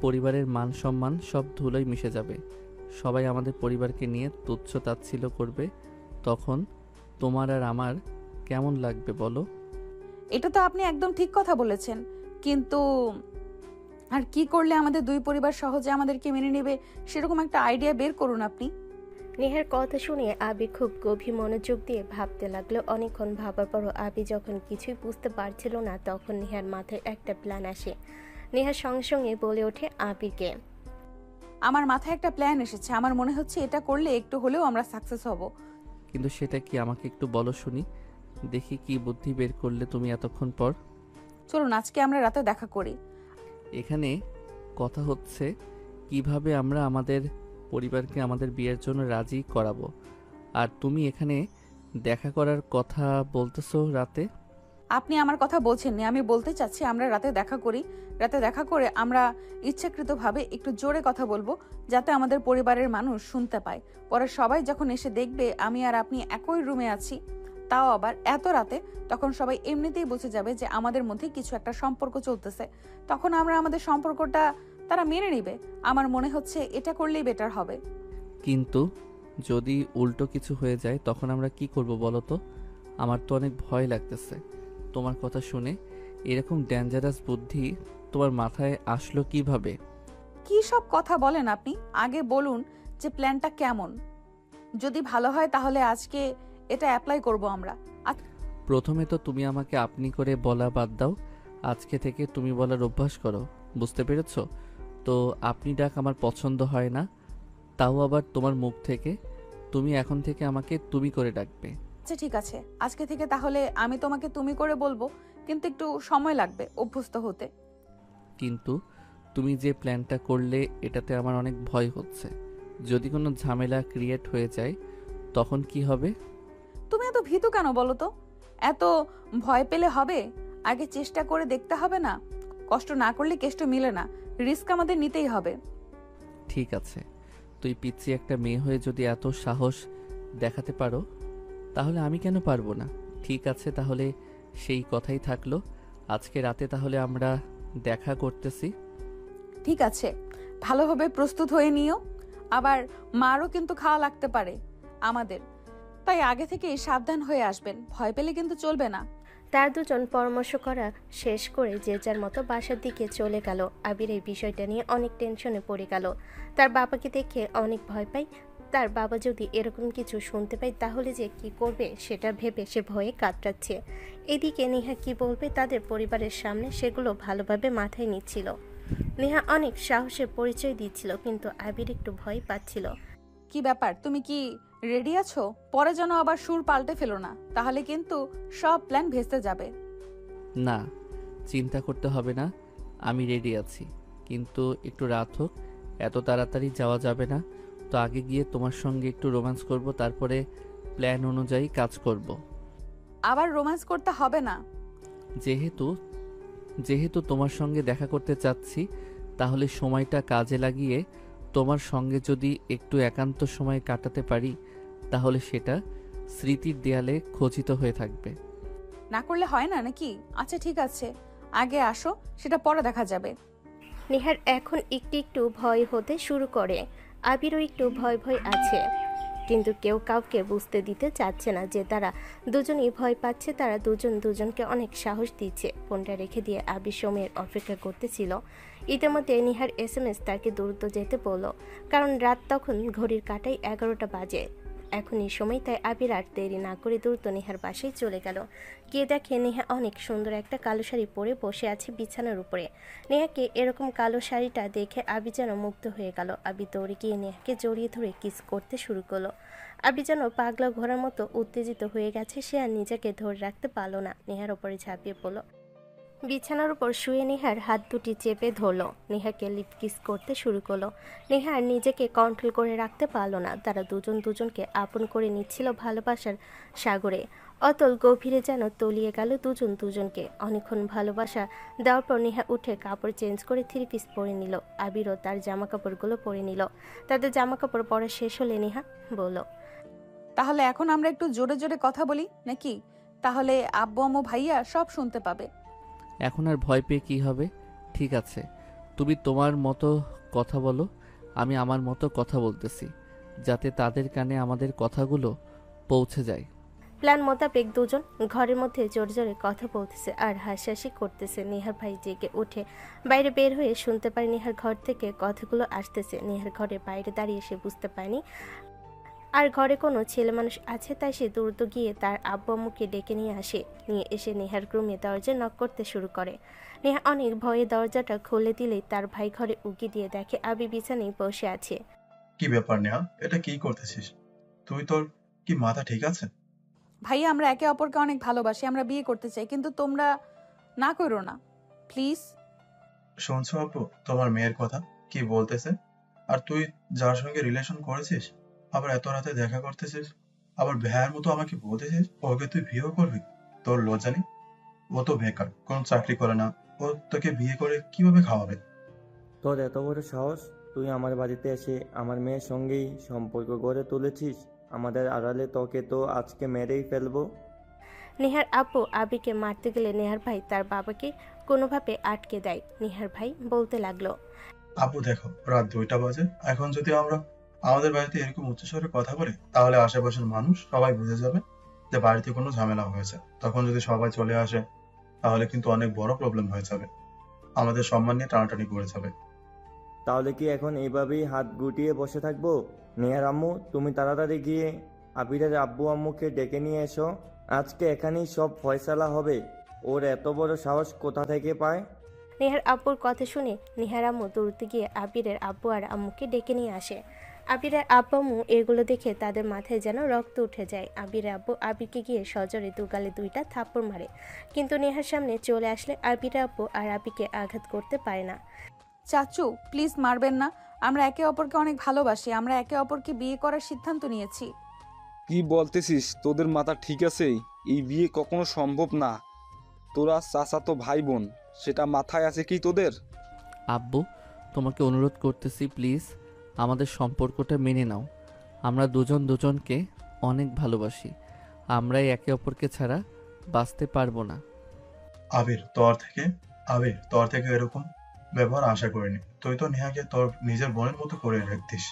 [SPEAKER 1] পরিবারের মান সম্মান সব ধুলোয় মিশে যাবে। সবাই আমাদের পরিবারকে নিয়ে তুচ্ছ তাচ্ছিল্য করবে। তখন তোমার আর আমার কেমন লাগবে বলো?
[SPEAKER 2] এটা তো আপনি একদম ঠিক কথা বলেছেন, কিন্তু আর কি করলে আমাদের দুই পরিবার সহজে আমাদেরকে মেনে নেবে সেরকম একটা আইডিয়া বের করুন আপনি।
[SPEAKER 3] নেহার কথা শুনে আবি খুব গভীর মনোযোগ দিয়ে ভাবতে লাগলো। অনেকক্ষণ ভাবার পরও আবি যখন কিছুই বুঝতে পারছিল না, তখন নেহার মাথায় একটা প্ল্যান আসে। নেহার সঙ্গে সঙ্গে বলে ওঠে আবিকে,
[SPEAKER 2] আমার মাথায় একটা প্ল্যান এসেছে। আমার মনে হচ্ছে এটা করলে একটু হলেও আমরা সাকসেস হব।
[SPEAKER 1] কিন্তু সেটা কি আমাকে একটু বলো শুনি। দেখি কি বুদ্ধি বের করলে তুমি এতক্ষণ পর।
[SPEAKER 2] চলুন আজকে আমরা রাতে দেখা করি।
[SPEAKER 1] এখানে কথা হচ্ছে কিভাবে আমরা আমাদের পরিবারকে আমাদের বিয়ের জন্য রাজি করাবো। আর তুমি এখানে দেখা করার কথা বলতেছো রাতে।
[SPEAKER 2] আপনি আমার কথা বলছেননি, আমি বলতে চাচ্ছি আমরা রাতে দেখা করি। রাতে দেখা করে আমরা ইচ্ছাকৃতভাবে একটু জোরে কথা বলবো, যাতে আমাদের পরিবারের মানুষ শুনতে পায়। পরে সবাই যখন এসে দেখবে আমি আর আপনি একই রুমে আছি, তাও আবার এত রাতে, তখন সবাই এমনিতেই বুঝে যাবে যে আমাদের মধ্যে কিছু একটা সম্পর্ক চলতেছে। তখন আমরা আমাদের সম্পর্কটা তারা মেনে নেবে। আমার মনে হচ্ছে এটা করলেই বেটার হবে।
[SPEAKER 1] কিন্তু যদি উল্টো কিছু হয়ে যায় তখন আমরা কি করব বলো তো? আমার তো অনেক ভয় লাগতেছে তোমার কথা শুনে। এরকম ডেঞ্জারাস বুদ্ধি তোমার মাথায় আসলো কিভাবে?
[SPEAKER 2] কি সব কথা বলেন আপনি? আগে বলুন যে প্ল্যানটা কেমন। যদি ভালো হয় তাহলে আজকে এটা অ্যাপ্লাই করব আমরা।
[SPEAKER 1] প্রথমে তো তুমি আমাকে আপনি করে বলা বাদ দাও। আজকে থেকে তুমি বলার অভ্যাস করো, বুঝতে পেরেছো? তো আপনি ডাক আমার পছন্দ হয় না, তাও আবার তোমার মুখ থেকে। তুমি এখন থেকে আমাকে তুমি করে ডাকবে।
[SPEAKER 2] আচ্ছা ঠিক আছে, আজকে থেকে তাহলে আমি তোমাকে তুমি করে বলবো, কিন্তু একটু সময় লাগবে অভ্যস্ত হতে।
[SPEAKER 1] কিন্তু তুমি যে প্ল্যানটা করলে এটাতে আমার অনেক ভয় হচ্ছে। যদি কোনো ঝামেলা ক্রিয়েট হয়ে যায় তখন কি হবে?
[SPEAKER 2] তুমি এত ভীতু কেন বলো তো? এত ভয় পেলে হবে? আগে চেষ্টা করে দেখতে হবে না? কষ্ট না করলে কেষ্ট মিলে না। রিস্ক আমাদের নিতেই হবে।
[SPEAKER 1] ঠিক আছে, তুই পিচ্ছি একটা মেয়ে হয়ে যদি এত সাহস দেখাতে পারো তাহলে আমি কেন পারবো না? ঠিক আছে, তাহলে সেই কথাই থাকলো। আজকে রাতে তাহলে আমরা দেখা করতেছি।
[SPEAKER 2] ঠিক আছে, ভালোভাবে প্রস্তুত হয়ে নিও। আবার মারও কিন্তু খাওয়া লাগতে পারে আমাদের, তাই আগে থেকে সাবধান হয়ে আসবেন। ভয় পেলে কিন্তু চলবে না।
[SPEAKER 3] তার দুজন পরামর্শ করা শেষ করে যে যার মতো বাসার দিকে চলে গেল। আবির এই বিষয়টা নিয়ে অনেক টেনশনে পড়ে গেল। তার বাবাকে দেখে অনেক ভয় পায়। তার বাবা যদি এরকম কিছু শুনতে পায় তাহলে যে কি করবে সেটা ভেবে সে ভয়ে কাতরাচ্ছে। এদিকে নেহা কি বলবে তাদের পরিবারের সামনে সেগুলো ভালোভাবে মাথায় নিচ্ছিল। নেহা অনেক সাহসের পরিচয় দিচ্ছিল, কিন্তু আবির একটু ভয় পাচ্ছিল।
[SPEAKER 2] কি ব্যাপার, তুমি কি রেডি আছো? পরে যেন আবার সুর পাল্টে ফেলো না, তাহলে কিন্তু সব প্ল্যান ভেস্তে যাবে।
[SPEAKER 1] না, চিন্তা করতে হবে না, আমি রেডি আছি। কিন্তু একটু রাত হোক, এত তাড়াতাড়ি যাওয়া যাবে না। তো আগে গিয়ে তোমার সঙ্গে একটু রোম্যান্স করব, তারপরে প্ল্যান অনুযায়ী কাজ করব।
[SPEAKER 2] আবার রোম্যান্স করতে হবে না।
[SPEAKER 1] যেহেতু যেহেতু তোমার সঙ্গে দেখা করতে চাচ্ছি, তাহলে সময়টা কাজে লাগিয়ে তোমার সঙ্গে যদি একটু একান্ত সময় কাটাতে পারি, তাহলে সেটা স্মৃতির দেয়ালে খচিত হয়ে থাকবে।
[SPEAKER 2] না করলে হয় না নাকি? আচ্ছা ঠিক আছে, আগে আসো, সেটা পরে দেখা যাবে।
[SPEAKER 3] নেহার এখন একটু একটু ভয় হতে শুরু করে। আবিরও একটু ভয় ভয় আছে, কিন্তু কেউ কাউকে বুঝতে দিতে চাচ্ছে না যে তারা দুজনেই ভয় পাচ্ছে। তারা দুজন দুজনকে অনেক সাহস দিচ্ছে। ফোনটা রেখে দিয়ে আবির সময়ের অপেক্ষা করতেছিল। ইতিমধ্যে নিহার SMS তাকে দ্রুত যেতে বলল, কারণ রাত তখন ঘড়ির কাঁটায় 11টা বাজে। এখন এই সময় তাই আবির আর দেরি না করে দ্রুত নেহার বাসায় চলে গেল। গিয়ে দেখে নেহা অনেক সুন্দর একটা কালো শাড়ি পরে বসে আছে বিছানার উপরে। নেহাকে এরকম কালো শাড়িটা দেখে আবি যেন মুগ্ধ হয়ে গেল। আবি দৌড়ে গিয়ে নেহাকে জড়িয়ে ধরে কিস করতে শুরু করলো। আবি যেন পাগলা ঘোড়ার মতো উত্তেজিত হয়ে গেছে। সে আর নিজেকে ধরে রাখতে পারল না, নেহার ওপরে ঝাঁপিয়ে পড়ল। বিছানার উপর শুয়ে নেহার হাত দুটি চেপে ধরল, নেহাকে লিপ কিস করতে শুরু করলো। নেহা আর নিজেকে কন্ট্রোল করে রাখতে পারল না। তারা দুজন দুজনকে আপন করে নিচ্ছিল ভালোবাসার সাগরে। অতল গভীরে যেন তলিয়ে গেল দুজন দুজনকে। অনেকক্ষণ ভালোবাসা দেওয়ার পর নেহা উঠে কাপড় চেঞ্জ করে 3 পিস পরে নিল। আবিরও তার জামা কাপড়গুলো পরে নিল। তাদের জামা কাপড় পরা শেষ হলে নেহা বলল,
[SPEAKER 2] তাহলে এখন আমরা একটু জোরে জোরে কথা বলি নাকি? তাহলে আব্বু আম্মু ভাইয়া সব শুনতে পাবে।
[SPEAKER 1] এখন আর ভয় পেয়ে কী হবে? ঠিক আছে, তুমি তোমার মতো কথা বলো, আমি আমার মতো কথা বলতেছি, যাতে তাদের কানে আমাদের কথাগুলো পৌঁছে যায়।
[SPEAKER 3] প্ল্যান মোতাবেক দুজন ঘরের মধ্যে জোরে জোরে কথা বলতেছে আর হাসাহাসি করতেছে। নেহার ভাই জেগে উঠে বাইরে বের হয়ে শুনতে পারে নেহার ঘর থেকে কথাগুলো আসতেছে। নেহার ঘরে বাইরে দাঁড়িয়ে সে বুঝতে পারেনি আর ঘরে কোনো ছেলে মানুষ আছে, তাই সে দ্রুত গিয়ে তার আব্বু আম্মুকে ডেকে নিয়ে আসে। নিয়ে এসে নেহার রুমে দরজা নক করতে শুরু করে। নেহা অনেক ভয়ে দরজাটা খুলে দিলেই তার ভাই ঘরে উকি দিয়ে দেখে আবি বিছানায় বসে আছে।
[SPEAKER 4] কি ব্যাপার নেহা, এটা কি করতেছিস তুই? তোর কি মাথা ঠিক আছে?
[SPEAKER 2] ভাইয়া আমরা একে অপরকে অনেক ভালোবাসি, আমরা বিয়ে করতে চাই, কিন্তু তোমরা না করো না প্লিজ।
[SPEAKER 4] শুনছো আপু তোমার মেয়ের কথা কি বলতেছে? আর তুই যার সঙ্গে রিলেশন করেছিস আবার এত রাতে দেখা করতেছিস, আবার ভাইয়ের মতো আমাকে বলতেছিস ওকে তুই বিয়েও করবি? তোর লজ্জা নেই? ও তো বেকার, কোনো চাকরি করে না, ও তোকে বিয়ে করে কিভাবে খাওয়াবে?
[SPEAKER 7] তোর এত বড় সাহস, তুই আমার বাড়িতে এসে আমার মেয়ের সঙ্গেই সম্পর্ক গড়ে তুলেছিস? আমাদের আড়ালে তোকে তো আজকে মেরেই ফেলবো।
[SPEAKER 3] নেহার আব্বু আবিকে মারতে গেলে নেহার ভাই তার বাবাকে কোনোভাবে আটকে দেয়। নেহার ভাই বলতে লাগলো,
[SPEAKER 4] আপু দেখো, রাত 2টা বাজে, এখন যদি আমরা আমাদের বাড়িতে এরকম উচ্চস্বরে কথা বলি তাহলে আশেপাশের মানুষ সবাই বুঝে যাবে যে বাড়িতে কোনো ঝামেলা হয়েছে। তখন যদি সবাই চলে আসে তাহলে কিন্তু অনেক বড় প্রবলেম হয়ে যাবে, আমাদের সম্মান নিয়ে টানাটানি করে যাবে।
[SPEAKER 7] তাহলে কি এখন এইভাবেই হাত গুটিয়ে বসে থাকবো? নেহার আম্মু, তুমি তাড়াতাড়ি গিয়ে আবিরের আব্বু আম্মুকে ডেকে নিয়ে এসো। আজকে এখানেই সব ফয়সালা হবে। ওর এত বড় সাহস কোথা থেকে পায়?
[SPEAKER 3] নেহার আব্বুর কথা শুনে নেহার আম্মু দৌড়তে গিয়ে আবিরের আব্বু আর আম্মুকে ডেকে নিয়ে আসে। আবিরের আব্বু আম্মু এগুলো দেখে তাদের মাথায় যেন রক্ত উঠে যায়। আবিরের আব্বু আবিরকে গিয়ে সজোরে দুগালে 2টা থাপ্পড় মারে, কিন্তু নেহার সামনে চলে আসলে আবিরের আব্বু আর আবিকে আঘাত করতে পারে না।
[SPEAKER 2] চাচু প্লিজ মারবেন না, আমরা একে অপরকে অনেক ভালোবাসি, আমরা একে অপরকে বিয়ে করার সিদ্ধান্ত নিয়েছি।
[SPEAKER 8] কি বলতেছিস? তোদের মাথা ঠিক আছে? এই বিয়ে কখনো সম্ভব না। তোরা চাচাতো ভাই বোন, সেটা মাথায় আছে কি তোদের?
[SPEAKER 1] আব্বু, তোমাকে অনুরোধ করতেছি, প্লিজ আমাদের সম্পর্কটা মেনে নাও। আমরা দুজন দুজনকে অনেক ভালোবাসি, আমরাই একে অপরকে ছাড়া বাঁচতে পারবো না।
[SPEAKER 4] আবির তোর থেকে এরকম ব্যবহার আশা করিনি। তুই তো নেহাকে তোর নিজের বোনের মতো করে রাখতিস,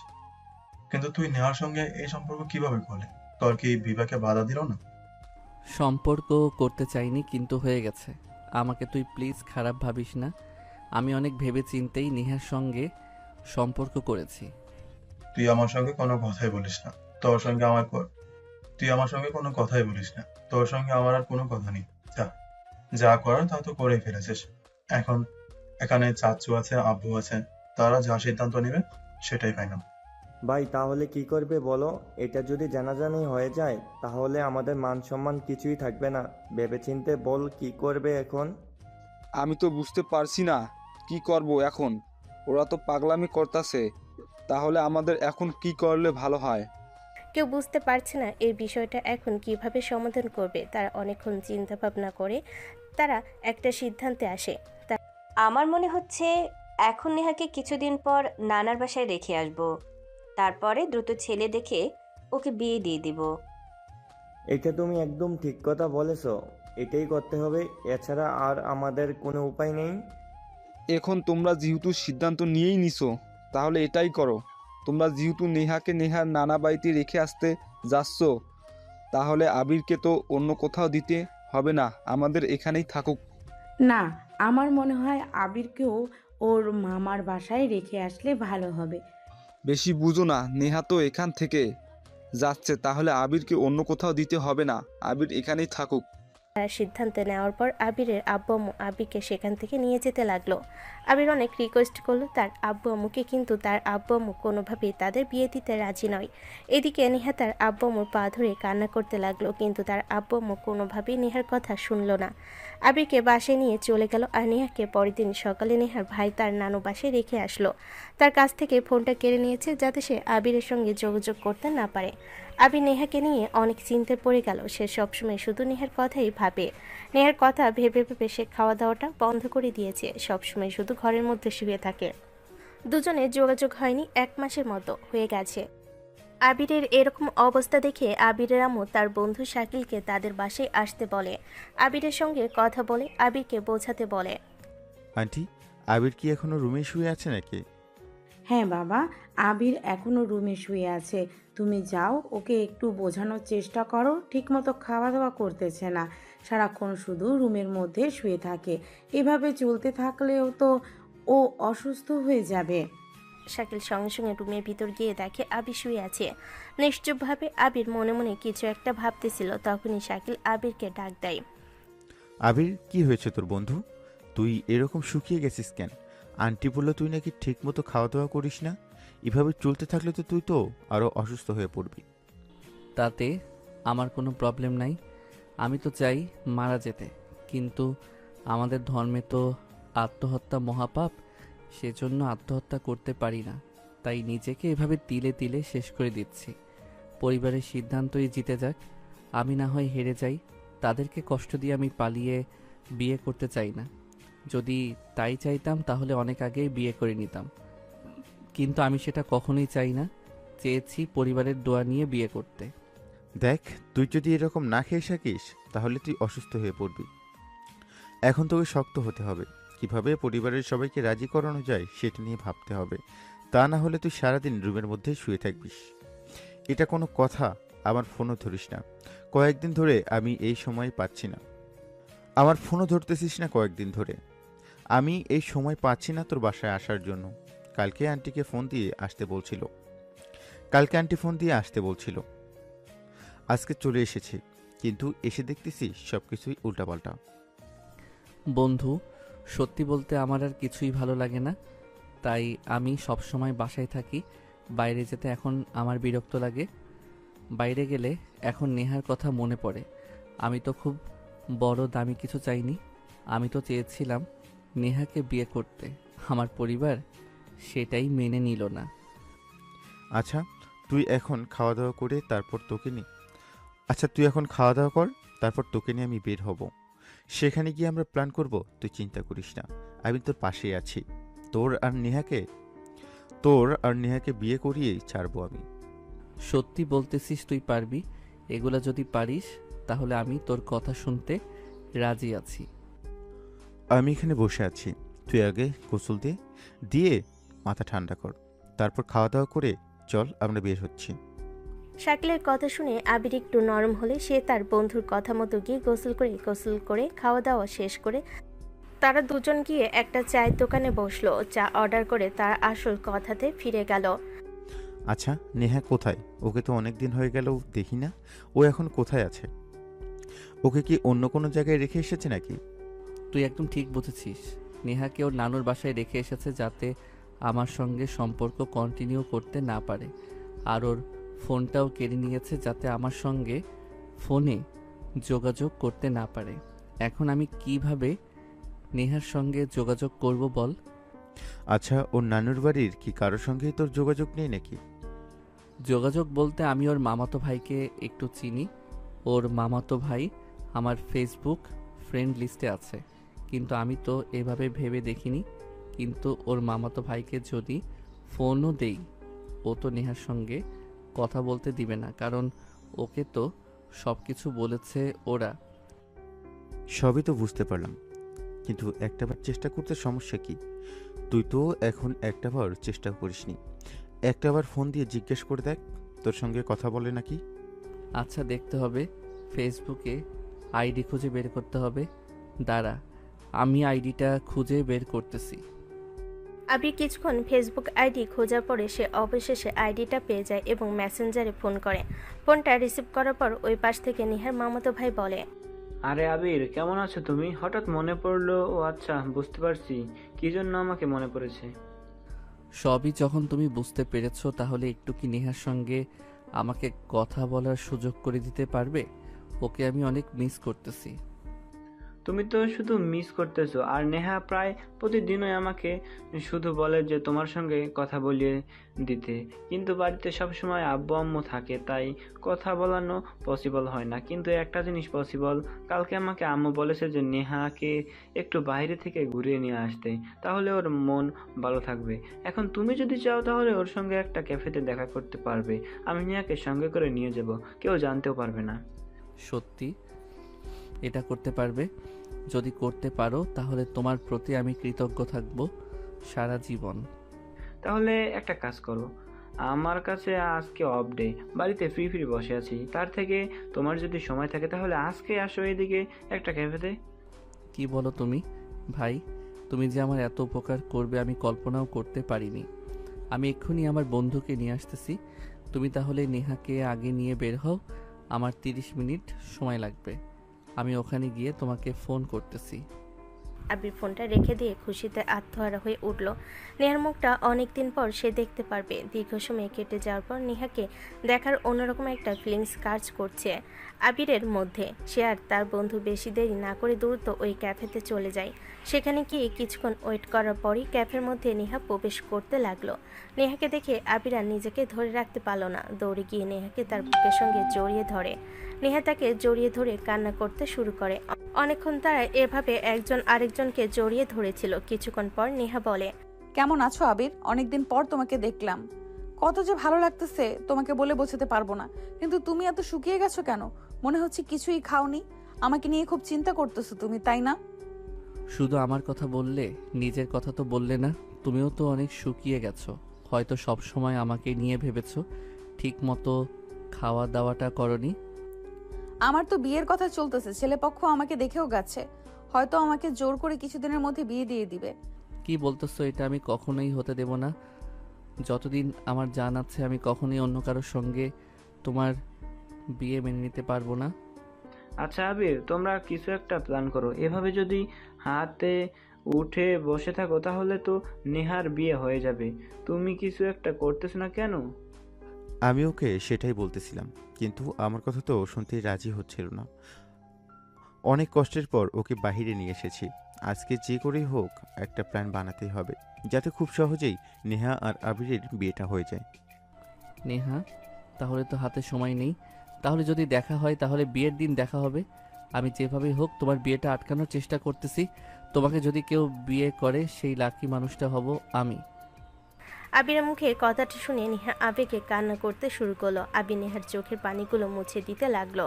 [SPEAKER 4] কিন্তু তুই নেহার সঙ্গে এই সম্পর্ক কিভাবে করলি? তোর কি বিবেকে বাধা দিল না?
[SPEAKER 1] সম্পর্ক করতে চাইনি, কিন্তু হয়ে গেছে। আমাকে তুই প্লিজ খারাপ ভাবিস না। আমি অনেক ভেবে চিন্তেই নেহার সঙ্গে সম্পর্ক করেছি।
[SPEAKER 4] তুই আমার সঙ্গে কোনো কথাই বলিস না, তোর সঙ্গে আমার তুই আমার সঙ্গে কোনো কথাই বলিস না, তোর সঙ্গে আমার আর কোনো কথা নেই। যা যা করার তা তো করেই ফেলেছিস। এখন এখানে চাচু আছে, আব্বু আছে, তারা যা সিদ্ধান্ত নেবে সেটাই ফাইনাল।
[SPEAKER 7] ভাই তাহলে কি করবে বলো? এটা যদি জানাজানি হয়ে যায় তাহলে আমাদের মান সম্মান কিছুই থাকবে না। ভেবেচিন্তে বল কি করবে এখন।
[SPEAKER 8] আমি তো বুঝতে পারছি না কি করব এখন। ওরা তো পাগলামি করতেছে, তাহলে আমাদের এখন কি করলে ভালো হয়?
[SPEAKER 3] কেউ বুঝতে পারছে না এই বিষয়টা এখন কিভাবে সমাধান করবে। তারা অনেকক্ষণ চিন্তা ভাবনা করে তারা একটা সিদ্ধান্তে আসে।
[SPEAKER 9] আমার মনে হচ্ছে এখন নেহাকে কিছুদিন পর নানার বাসায় রেখে আসব, তারপরে দ্রুত ছেলে দেখে ওকে বিয়ে দিয়ে দিব।
[SPEAKER 7] এটা তুমি একদম ঠিক কথা বলেছো, এটাই করতে হবে, এছাড়া আর আমাদের কোনো উপায় নেই।
[SPEAKER 8] এখন তোমরা যেহেতু সিদ্ধান্ত নিয়েই নিছো, তাহলে এটাই করো। তোমরা যেহেতু নেহাকে নেহার নানা বাড়িতে রেখে আসতে যাচ্ছ, তাহলে আবিরকে তো অন্য কোথাও দিতে হবে না, আমাদের এখানেই থাকুক।
[SPEAKER 10] না, আমার মনে হয় আবিরকেও ওর মামার বাসায় রেখে আসলে ভালো হবে।
[SPEAKER 8] বেশি বুঝো না, নেহা তো এখান থেকে যাচ্ছে, তাহলে আবিরকে অন্য কোথাও দিতে হবে না, আবির এখানেই থাকুক।
[SPEAKER 3] তার সিদ্ধান্ত নেওয়ার পর আবিরের আব্বু আম্মু আবিরকে সেখান থেকে নিয়ে যেতে লাগলো। আবির অনেক রিকোয়েস্ট করলো তার আব্বু আম্মুকে, কিন্তু তার আব্বু আম্মু কোনোভাবেই তাদের বিয়ে দিতে রাজি নয়। এদিকে নেহা তার আব্বু আম্মুর পা ধরে কান্না করতে লাগলো, কিন্তু তার আব্বু আম্মু কোনোভাবেই নেহার কথা শুনলো না। আবিরকে বাসায় নিয়ে চলে গেল, আর নেহাকে পরের দিন সকালে নেহার ভাই তার নানু বাসায় রেখে আসলো। তার কাছ থেকে ফোনটা কেড়ে নিয়েছে যাতে সে আবিরের সঙ্গে যোগাযোগ করতে না পারে। আবির নেহাকে নিয়ে অনেক চিন্তায় পড়ে গেল। সে সবসময় শুধু নেহার কথাই ভাবে। নেহার কথা ভেবে ভেবে সে খাওয়া দাওয়াটা বন্ধ করে দিয়েছে, সবসময় শুধু ঘরের মধ্যে শুয়ে থাকে। দুজনে যোগাযোগ হয়নি, 1 মাসের মতো হয়ে গেছে। আবিরের এরকম অবস্থা দেখে আবিরের আম্মু তার বন্ধু শাকিলকে তাদের বাসায় আসতে বলে। আবিরের সঙ্গে কথা বলে আবিরকে বোঝাতে বলে।
[SPEAKER 6] আন্টি, আবির কি এখনো রুমে শুয়ে আছে নাকি?
[SPEAKER 10] হ্যাঁ বাবা, আবির এখনো রুমে শুয়ে আছে। তুমি যাও, ওকে একটু বোঝানোর চেষ্টা করো, ঠিকমতো খাওয়া দাওয়া করতেছে না, সারাক্ষণ শুধু রুমের মধ্যে শুয়ে থাকে। এভাবে চলতে থাকলেও তো ও অসুস্থ হয়ে যাবে।
[SPEAKER 3] শাকিল সঙ্গে সঙ্গে রুমের ভিতর গিয়ে দেখে আবির শুয়ে আছে। নিশ্চুপভাবে আবির মনে মনে কিছু একটা ভাবতেছিল, তখনই শাকিল আবিরকে ডাক দেয়।
[SPEAKER 6] আবির, কি হয়েছে তোর বন্ধু? তুই এরকম শুকিয়ে গেছিস কেন? আন্টি বললো তুই নাকি ঠিক মতো খাওয়া দাওয়া করিস না। এভাবে চলতে থাকলে তো তুই তো আরও অসুস্থ হয়ে পড়বি।
[SPEAKER 1] তাতে আমার কোনো প্রবলেম নাই, আমি তো চাই মারা যেতে, কিন্তু আমাদের ধর্মে তো আত্মহত্যা মহাপাপ, সেজন্য আত্মহত্যা করতে পারি না, তাই নিজেকে এভাবে তিলে তিলে শেষ করে দিচ্ছি। পরিবারের সিদ্ধান্তই জিতে যাক, আমি না হয় হেরে যাই, তাদেরকে কষ্ট দিয়ে আমি পালিয়ে বিয়ে করতে চাই না। যদি তাই চাইতাম তাহলে অনেক আগেই বিয়ে করে নিতাম, কিন্তু আমি সেটা কখনোই চাই না। চেয়েছি পরিবারের দোয়া নিয়ে বিয়ে করতে।
[SPEAKER 6] দেখ, তুই যদি এরকম না খেয়ে থাকিস তাহলে তুই অসুস্থ হয়ে পড়বি। এখন তোকে শক্ত হতে হবে, কিভাবে পরিবারের সবাইকে রাজি করানো যায় সেটা নিয়ে ভাবতে হবে। তা না হলে তুই সারাদিন রুমের মধ্যে শুয়ে থাকবিস। এটা কোনো কথা? আমার ফোনও ধরিস না কয়েকদিন ধরে, আমি এই সময় পাচ্ছি না। আমার ফোনও ধরতেছিস না কয়েকদিন ধরে, আমি এই সময় পাচ্ছি না তোর বাসায় আসার জন্য। কালকে আন্টি ফোন দিয়ে আসতে বলছিল, আজকে চলে এসেছি, কিন্তু এসে দেখতেছি সব কিছুই উল্টাপাল্টা।
[SPEAKER 1] বন্ধু, সত্যি বলতে আমার আর কিছুই ভালো লাগে না, তাই আমি সব সময় বাসায় থাকি। বাইরে যেতে এখন আমার বিরক্ত লাগে। বাইরে গেলে এখন নেহার কথা মনে পড়ে। আমি তো খুব বড় দামি কিছু চাইনি, আমি তো চেয়েছিলাম নেহাকে বিয়ে করতে। আমার পরিবার সেটাই মেনে নিল না।
[SPEAKER 6] আচ্ছা, তুই এখন খাওয়া দাওয়া করে তারপর তোকে নিয়ে আমি বের হব। সেখানে গিয়ে আমরা প্ল্যান করব, তুই চিন্তা করিস না, আমি তোর পাশেই আছি। তোর আর নেহাকে বিয়ে করিয়েই ছাড়বো আমি।
[SPEAKER 1] সত্যি বলতেছিস তুই পারবি? এগুলা যদি পারিস তাহলে আমি তোর কথা শুনতে রাজি আছি।
[SPEAKER 6] আমি এখানে বসে আছি, তুই আগে গোসল দিয়ে মাথা ঠান্ডা কর, তারপর খাওয়া দাওয়া করে চল আমরা বের হচ্ছি।
[SPEAKER 3] শাকিলের কথা শুনে আবির একটু নরম হলে সে তার বন্ধুর কথা মতো গিয়ে গোসল করে খাওয়া দাওয়া শেষ করে তারা দুজন গিয়ে একটা চায়ের দোকানে বসলো। চা অর্ডার করে তার আসল কথাতে ফিরে গেল।
[SPEAKER 6] আচ্ছা, নেহা কোথায়? ওকে তো অনেক দিন হয়ে গেল দেখি না, ও এখন কোথায় আছে? ওকে কি অন্য কোনো জায়গায় রেখে এসেছে নাকি?
[SPEAKER 1] তুই একদম ঠিক বুঝেছিস, নেহাকে ওর নানুর বাসায় রেখে এসেছে যাতে আমার সঙ্গে সম্পর্ক কন্টিনিউ করতে না পারে, আর ওর ফোনটাও কেড়ে নিয়েছে যাতে আমার সঙ্গে ফোনে যোগাযোগ করতে না পারে। এখন আমি কিভাবে নেহার সঙ্গে যোগাযোগ করব বল?
[SPEAKER 6] আচ্ছা, ওর নানুর বাড়ির কি কারোর সঙ্গেই তোর যোগাযোগ নেই নাকি?
[SPEAKER 1] যোগাযোগ বলতে আমি ওর মামাতো ভাইকে একটু চিনি। ওর মামাতো ভাই আমার ফেসবুক ফ্রেন্ড লিস্টে আছে, কিন্তু আমি তো এভাবে ভেবে দেখিনি। কিন্তু ওর মামাতো ভাইকে যদি ফোনও দেই, ও তো নেহার সঙ্গে কথা বলতে দিবে না, কারণ ওকে তো সব কিছু বলেছে ওরা।
[SPEAKER 6] সবই তো বুঝতে পারলাম, কিন্তু একটাবার চেষ্টা করতে সমস্যা কি? তুই তো এখন একটাবার চেষ্টা করিসনি। একটাবার ফোন দিয়ে জিজ্ঞেস করে দেখ তোর সঙ্গে কথা বলে নাকি।
[SPEAKER 1] আচ্ছা, দেখতে হবে। ফেসবুকে আইডি খুঁজে বের করতে হবে। দাঁড়া, আমি আইডিটা খুঁজে বের করতেছি।
[SPEAKER 3] আবির কিছুক্ষণ ফেসবুক আইডি খোঁজার পরে সে অবশেষে আইডিটা পেয়ে যায় এবং মেসেঞ্জারে ফোন করে। ফোনটা রিসিভ করার পর ওই পাশ থেকে নেহার মামাতো ভাই বলে,
[SPEAKER 11] আরে আবির, কেমন আছো তুমি? হঠাৎ মনে পড়লো। ও আচ্ছা, বুঝতে পারছি কি জন্য আমাকে মনে পড়েছে।
[SPEAKER 1] সবই যখন তুমি বুঝতে পেরেছো, তাহলে একটু কি নেহার সঙ্গে আমাকে কথা বলার সুযোগ করে দিতে পারবে? ওকে আমি অনেক মিস করতেছি।
[SPEAKER 11] তুমি তো শুধু মিস করতেছো, আর নেহা প্রায় প্রতিদিনই আমাকে শুধু বলে যে তোমার সঙ্গে কথা বলিয়ে দিতে, কিন্তু বাড়িতে সবসময় আব্বু আম্মু থাকে, তাই কথা বলানো পসিবল হয় না। কিন্তু একটা জিনিস পসিবল, কালকে আমাকে আম্মু বলেছে যে নেহাকে একটু বাইরে থেকে ঘুরিয়ে নিয়ে আসতে, তাহলে ওর মন ভালো থাকবে। এখন তুমি যদি চাও তাহলে ওর সঙ্গে একটা ক্যাফেতে দেখা করতে পারবে। আমি নেহাকে সঙ্গে করে নিয়ে যাব, কেউ জানতেও পারবে না।
[SPEAKER 1] সত্যি এটা করতে পারবে? যদি করতে পারো তাহলে তোমার প্রতি আমি কৃতজ্ঞ থাকব সারা জীবন।
[SPEAKER 11] তাহলে একটা কাজ করো, আমার কাছে আজকে অফ ডে, বাড়িতে ফ্রি ফ্রি বসে আছি, তার থেকে তোমার যদি সময় থাকে তাহলে আজকে আসো এদিকে একটা ক্যাফেতে।
[SPEAKER 1] কি বলো তুমি? ভাই, তুমি যে আমার এত উপকার করবে আমি কল্পনাও করতে পারিনি। আমি এক্ষুনি আমার বন্ধুকে নিয়ে আসতেছি। তুমি তাহলে নেহাকে আগে নিয়ে বের হও, আমার 30 মিনিট সময় লাগবে। আমি ওখানে গিয়ে তোমাকে ফোন করতেছি।
[SPEAKER 3] আবির ফোনটা রেখে দিয়ে খুশিতে আত্মহারা হয়ে উঠল। নেহার মুখটা অনেকদিন পর সে দেখতে পারবে। দীর্ঘ সময় কেটে যাওয়ার পর নেহাকে দেখার অন্যরকম একটা ফিলিংস কাজ করছে আবিরের মধ্যে। সে আর তার বন্ধু বেশি দেরি না করে দ্রুত ওই ক্যাফেতে চলে যায়। সেখানে গিয়ে কিছুক্ষণ ওয়েট করার পরই ক্যাফের মধ্যে নেহা প্রবেশ করতে লাগলো। নেহাকে দেখে আবির আর নিজেকে ধরে রাখতে পারল না, দৌড়ে গিয়ে নেহাকে তার বুকের সঙ্গে জড়িয়ে ধরে। নেহা তাকে জড়িয়ে ধরে কান্না করতে শুরু করে। অনেকক্ষণ তারা এভাবে একজন আরেকজনকে জড়িয়ে ধরেছিল। কিছুক্ষণ পর নেহা বলে,
[SPEAKER 2] কেমন আছো আবির? অনেকদিন পর তোমাকে দেখলাম, কত যে ভালো লাগতেছে তোমাকে বলে বোঝাতে পারবো না। কিন্তু তুমি এত শুকিয়ে গেছো কেন? মনে হচ্ছে কিছুই খাওনি। আমাকে নিয়ে খুব চিন্তা করতেছো তুমি, তাই না?
[SPEAKER 1] শুধু আমার কথা বললে, নিজের কথা তো বললে না। তুমিও তো অনেক শুকিয়ে গেছো। হয়তো সব সময় আমাকে নিয়ে ভেবেছো, ঠিক মতো খাওয়া দাওয়াটা করনি।
[SPEAKER 2] আমার তো বিয়ের কথা চলতেছে, ছেলেপক্ষ আমাকে দেখেও গেছে। হয়তো আমাকে জোর করে কিছুদিনের মধ্যে বিয়ে দিয়ে দিবে।
[SPEAKER 1] কি বলতেছো? এটা আমি কখনোই হতে দেব না। যতদিন আমার জান আছে আমি কখনোই অন্য কারোর সঙ্গে তোমার বিয়ে মেনে নিতে পারবো না।
[SPEAKER 11] আচ্ছা আবির, তোমরা কিছু একটা প্ল্যান করো। এভাবে যদি হাতে উঠে বসে থাকো তাহলে তো নেহার বিয়ে হয়ে যাবে। তুমি কিছু একটা করতেছ না কেন?
[SPEAKER 6] আমি ওকে সেটাই বলতেছিলাম, কিন্তু আমার কথা তো শুনতেই রাজি হচ্ছিল না। অনেক কষ্টের পর ওকে বাহিরে নিয়ে এসেছি। আজকে যে করেই হোক একটা প্ল্যান বানাতেই হবে, যাতে খুব সহজেই নেহা আর আবিরের বিয়েটা হয়ে যায়।
[SPEAKER 1] নেহা, তাহলে তো হাতে সময় নেই। তাহলে যদি দেখা হয় তাহলে বিয়ের দিন দেখা হবে। আমি যেভাবেই হোক তোমার বিয়েটা আটকানোর চেষ্টা করতেছি। তোমাকে যদি কেউ বিয়ে করে সেই লাকি মানুষটা হব আমি।
[SPEAKER 3] আবিরের মুখে কথাটা শুনে নেহা আবেগে কান্না করতে শুরু করলো। আবির নেহার চোখের পানিগুলো মুছে দিতে লাগলো।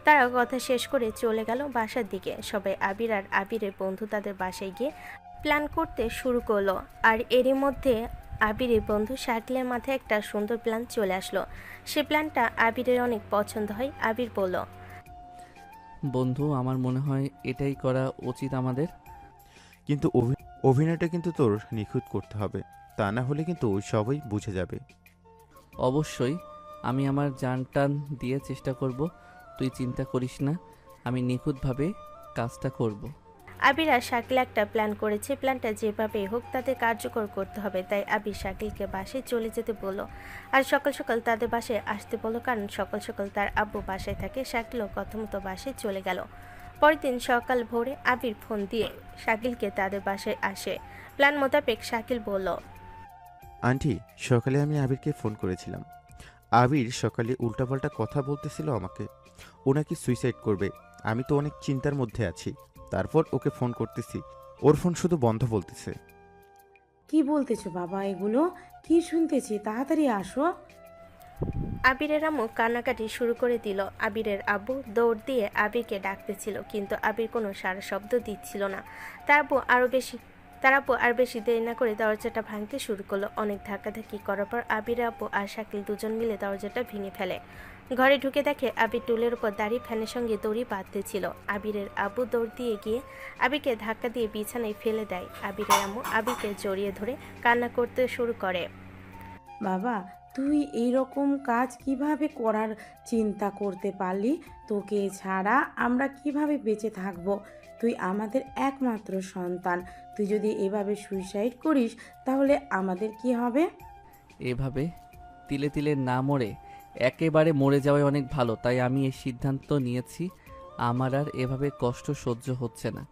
[SPEAKER 3] তারা কথা শেষ করে চলে গেল বাসার দিকে। সবাই আবির আর আবিরের বন্ধু তাদের বাসায় গিয়ে প্ল্যান করতে শুরু করলো। আর এরই মধ্যে আবিরের বন্ধু শাকিলের মাথায় একটা সুন্দর প্ল্যান চলে আসলো। সে প্ল্যানটা আবিরের অনেক পছন্দ হয়। আবির বলল,
[SPEAKER 1] বন্ধু, আমার মনে হয় এটাই করা উচিত আমাদের।
[SPEAKER 6] কিন্তু অভিনয়টা কিন্তু তোর নিখুঁত করতে হবে, তা না হলে কিন্তু সবাই বুঝে যাবে।
[SPEAKER 1] অবশ্যই, আমি আমার জান টান দিয়ে চেষ্টা করব। তুই চিন্তা করিস না, আমি নিখুঁতভাবে কাজটা করব।
[SPEAKER 3] আবির আর শাকিল একটা প্ল্যান করেছে। প্ল্যানটা যেভাবে হোক তাদের কার্যকর করতে হবে। তাই আবির শাকিলকে বাসায় চলে যেতে বলল আর সকাল সকাল তাদের বাসায় আসতে বলল, কারণ সকাল সকাল তার আব্বু বাসায় থাকে। শাকিলও কথা মতো বাসায় চলে গেল। পরের দিন সকাল ভোরে আবির ফোন দিয়ে শাকিলকে তাদের বাসায় আসে। প্ল্যান মোতাবেক শাকিল বলল,
[SPEAKER 6] আন্টি, সকালে আমি আবিরকে ফোন করেছিলাম। আবির সকালে উল্টাপাল্টা কথা বলতেছিল আমাকে। ও নাকি সুইসাইড করবে। আমি তো অনেক চিন্তার মধ্যে আছি। তারপর ওকে ফোন করতেছি, ওর ফোন শুধু বন্ধ বলতেছে।
[SPEAKER 10] কি বলতেছো বাবা এগুলো? কি শুনতেছি? তাড়াতাড়ি আসো।
[SPEAKER 3] আবিরের আম্মু কান্নাকাটি শুরু করে দিল। আবিরের আব্বু দৌড় দিয়ে আবিরকে ডাকতেছিল, কিন্তু আবির কোনো সারা শব্দ দিচ্ছিল না। তার আব্বু আর বেশি দেরি না করে দরজাটা ভাঙতে শুরু করলো। অনেক ধাক্কাধাক্কি করার পর আবির আব্বু আর শাকিল দুজন মিলে দরজাটা ভেঙে ফেলে। ঘরে ঢুকে দেখে আবির টুলের উপর দাঁড়িয়ে ফ্যানের সঙ্গে দড়ি বাঁধতেছিল। আবিরের আব্বু দৌড় দিয়ে গিয়ে আবিরকে ধাক্কা দিয়ে বিছানায় ফেলে দেয়। আবিরের আম্মু আবিরকে জড়িয়ে ধরে কান্না করতে শুরু করে।
[SPEAKER 10] বাবা, তুই এইরকম কাজ কিভাবে করার চিন্তা করতে পারলি? তোকে ছাড়া আমরা কিভাবে বেঁচে থাকবো? তুই আমাদের একমাত্র সন্তান। তুই যদি এভাবে সুইসাইড করিস তাহলে আমাদের কি হবে?
[SPEAKER 1] এভাবে তিলে তিলে না মরে একেবারে মরে যাওয়াই অনেক ভালো, তাই আমি এই সিদ্ধান্ত নিয়েছি। আমার আর এভাবে কষ্ট সহ্য হচ্ছে না।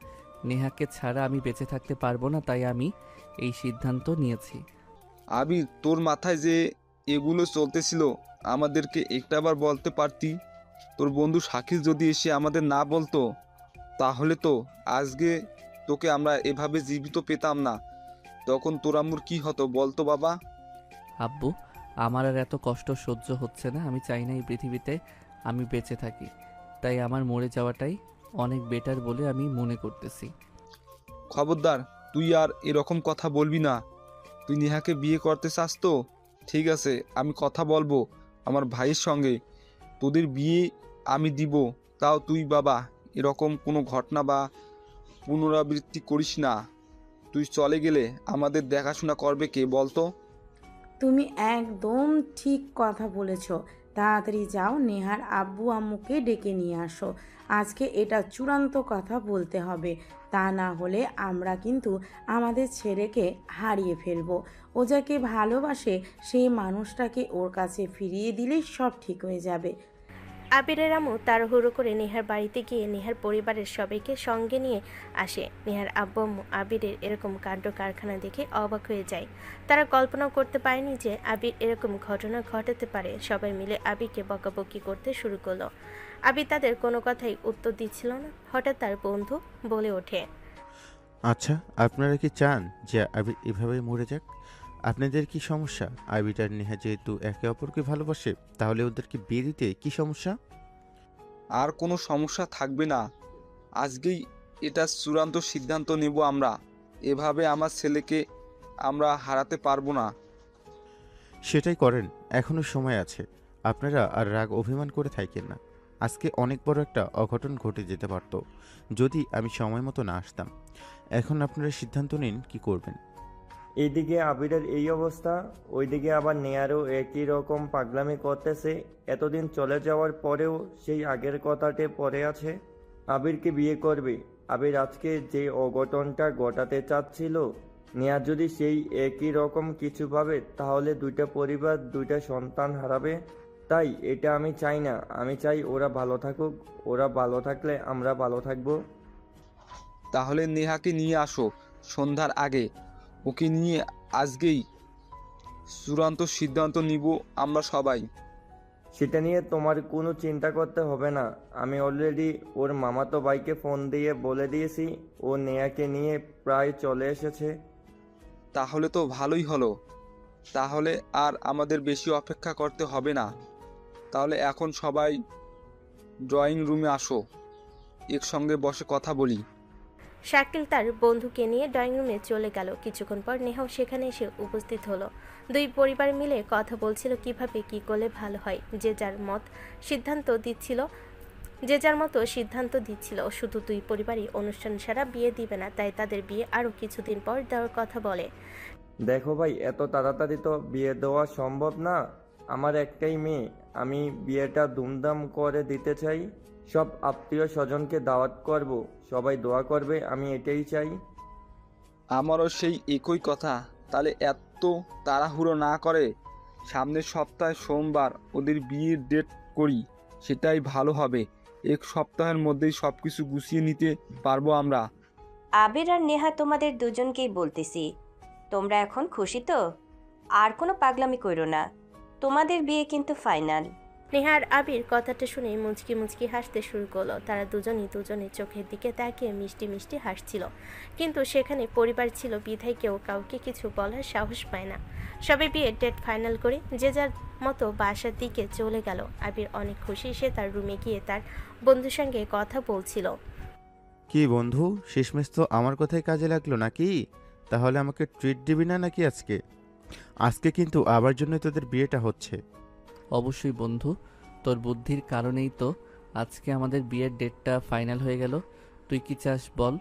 [SPEAKER 1] নেহাকে ছাড়া আমি বেঁচে থাকতে পারবো না, তাই আমি এই সিদ্ধান্ত নিয়েছি।
[SPEAKER 8] আবির, তোর মাথায় যে এগুলো চলতেছিল আমাদেরকে একটাবার বলতে পারতি। তোর বন্ধু শাকিল যদি এসে আমাদের না বলতো তাহলে তো আজকে তোকে আমরা এভাবে জীবিত পেতাম না। তখন তোর আম্মুর কি হতো বলতো বাবা?
[SPEAKER 1] আব্বু, আমার আর এত কষ্ট সহ্য হচ্ছে না। আমি চাই না এই পৃথিবীতে আমি বেঁচে থাকি, তাই আমার মরে যাওয়াটাই অনেক বেটার বলে আমি মনে করতেছি।
[SPEAKER 8] খবরদার, তুই আর এরকম কথা বলবি না। তুই নেহাকে বিয়ে করতে চাস তো? ঠিক আছে, আমি কথা বলবো আমার ভাইয়ের সঙ্গে, তোদের বিয়ে আমি দিব। তাও তুই বাবা এরকম কোনো ঘটনা বা পুনরাবৃত্তি করিস না। তুই চলে গেলে আমাদের দেখাশোনা করবে কে বলতো?
[SPEAKER 10] তুমি একদম ঠিক কথা বলেছ। তাড়াতাড়ি যাও, নেহার আব্বু আম্মুকে ডেকে নিয়ে আসো। আজকে এটা চূড়ান্ত কথা বলতে হবে, তা না হলে আমরা কিন্তু আমাদের ছেলেকে হারিয়ে ফেলবো। ও যাকে ভালোবাসে সেই মানুষটাকে ওর কাছে ফিরিয়ে দিলেই সব ঠিক হয়ে যাবে।
[SPEAKER 3] আবিরের আম্মু তাড়াহুড়ো করে নেহার বাড়িতে গিয়ে নেহার পরিবারের সবাইকে সঙ্গে নিয়ে আসে। নেহার আব্বু আম্মু আবিরের এরকম কাণ্ড কারখানা দেখে অবাক হয়ে যায়। তারা কল্পনাও করতে পারেনি যে আবির এরকম ঘটনা ঘটাতে পারে। সবাই মিলে আবিরকে বকাবকি করতে শুরু করলো। আবির তাদের কোনো কথাই উত্তর দিচ্ছিল না। হঠাৎ তার বন্ধু বলে ওঠে,
[SPEAKER 6] আচ্ছা, আপনারা কি চান যে আবির এভাবে মরে যাক? আপনাদের কি সমস্যা? আবির আর নেহা যেহেতু একে অপরকে ভালোবাসে, তাহলে ওদেরকে বিয়ে দিতে কি সমস্যা?
[SPEAKER 8] আর কোনো সমস্যা থাকবে না। আজকেই এটা চূড়ান্ত সিদ্ধান্ত নেব আমরা। এভাবে আমার ছেলেকে আমরা হারাতে পারবো না।
[SPEAKER 6] সেটাই করেন, এখনো সময় আছে। আপনারা আর রাগ অভিমান করে থাকেন না। আজকে অনেক বড় একটা অঘটন ঘটে যেতে পারত যদি আমি সময় মতো না আসতাম। এখন আপনারা সিদ্ধান্ত নিন কি করবেন।
[SPEAKER 7] এইদিকে আবিরের এই অবস্থা, ওইদিকে আবার নেয়ারও একই রকম পাগলামি করতেছে। এতদিন চলে যাওয়ার পরেও সেই আগের কথাতে পড়ে আছে। আবিরকে বিয়ে করবে। আবির আজকে যে অঘটনটা ঘটাতে চাচ্ছিল, নেয়া যদি সেই একই রকম কিছু ভাবে তাহলে দুইটা পরিবার দুইটা সন্তান হারাবে। তাই এটা আমি চাই না। আমি চাই ওরা ভালো থাকুক। ওরা ভালো থাকলে আমরা ভালো থাকবো।
[SPEAKER 8] তাহলে নেহাকে নিয়ে আসো সন্ধ্যার আগে। ওকে নিয়ে আজকেই চূড়ান্ত সিদ্ধান্ত নিব আমরা সবাই।
[SPEAKER 7] সেটা নিয়ে তোমার কোনো চিন্তা করতে হবে না। আমি অলরেডি ওর মামাতো ভাইকে ফোন দিয়ে বলে দিয়েছি। ও নেয়াকে নিয়ে প্রায় চলে এসেছে।
[SPEAKER 8] তাহলে তো ভালোই হলো। তাহলে আর আমাদের বেশি অপেক্ষা করতে হবে না। তাহলে এখন সবাই ড্রয়িং রুমে আসো, একসঙ্গে বসে কথা বলি।
[SPEAKER 3] শাকিল তার বন্ধুকে নিয়ে ড্রয়িং রুমে চলে গেল। কিছুক্ষণ পর নেহাও সেখানে এসে উপস্থিত হলো। দুই পরিবার মিলে কথা বলছিল কিভাবে কি করলে ভালো হয়। যে যার মতো সিদ্ধান্ত দিচ্ছিল। শুধু দুই পরিবারই অনুষ্ঠান ছাড়া বিয়ে দিবে না, তাই তাদের বিয়ে আরও কিছুদিন পর দেওয়ার কথা বলে।
[SPEAKER 7] দেখো ভাই, এত তাড়াতাড়ি তো বিয়ে দেওয়া সম্ভব না। আমার একটাই মেয়ে। আমি বিয়েটা ধুমধাম করে দিতে চাই। সব আত্মীয় স্বজনকে দাওয়াত করব। সবাই দোয়া করবে, আমি এটাই চাই।
[SPEAKER 8] আমারও সেই একই কথা। তাহলে এত তাড়াহুড়ো না করে সামনের সপ্তাহে সোমবার ওদের বিয়ের ডেট করি, সেটাই ভালো হবে। এক সপ্তাহের মধ্যেই সব কিছু গুছিয়ে নিতে পারবো আমরা।
[SPEAKER 9] আবির আর নেহা তোমাদের দুজনকেই বলতেছি, তোমরা এখন খুশি তো? আর কোনো পাগলামি কইরো না। তোমাদের বিয়ে কিন্তু ফাইনাল।
[SPEAKER 3] নেহা আর আবির কথাটা শুনে মুচকি মুচকি হাসতে শুরু করলো। তারা দুজনই দুজনের চোখের দিকে তাকিয়ে মিষ্টি মিষ্টি হাসছিল, কিন্তু সেখানে পরিবার ছিল বিধায় কেউ কাউকে কিছু বলার সাহস পায় না। সবে বিয়ের ডেট ফাইনাল করে যে যার মতো বাসার দিকে চলে গেল। আবির অনেক খুশি, সে তার রুমে গিয়ে তার বন্ধুর সঙ্গে কথা বলছিল।
[SPEAKER 6] কি বন্ধু, শেষমেশ তো আমার কথাই কাজে লাগলো নাকি? তাহলে আমাকে ট্রিট দিবি না নাকি আজকে? আজকে কিন্তু আবার জন্য তোদের বিয়েটা হচ্ছে।
[SPEAKER 1] অবশ্যই বন্ধু, তোর বুদ্ধির কারণেই তো আজকে আমাদের বিয়ের ডেটটা ফাইনাল হয়ে গেল। তুই কি চাস বল,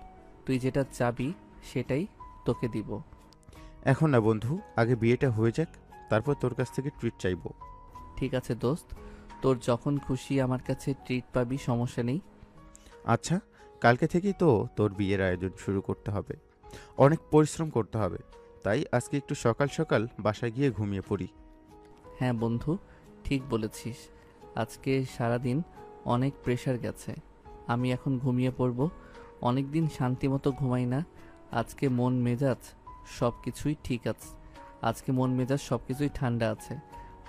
[SPEAKER 1] তুই যেটা চাবি সেটাই তোকে দিব।
[SPEAKER 6] এখন না বন্ধু, আগে বিয়েটা হয়ে যাক, তারপর তোর কাছ থেকে ট্রিট চাইবো।
[SPEAKER 1] ঠিক আছে দোস্ত, তোর যখন খুশি আমার কাছে ট্রিট পাবি, সমস্যা নেই।
[SPEAKER 6] আচ্ছা, কালকে থেকেই তো তোর বিয়ের আয়োজন শুরু করতে হবে, অনেক পরিশ্রম করতে হবে। তাই আজকে একটু সকাল সকাল বাসায় গিয়ে ঘুমিয়ে পড়ি।
[SPEAKER 1] হ্যাঁ বন্ধু, ঠিক বলেছিস। আজকে সারাদিন অনেক প্রেশার গেছে, আমি এখন ঘুমিয়ে পড়ব। অনেক দিন শান্তিমতো ঘুমাই না। আজকে মন মেজাজ সব কিছুই ঠিক আছে, আজকে মন মেজাজ সব কিছুই ঠান্ডা আছে।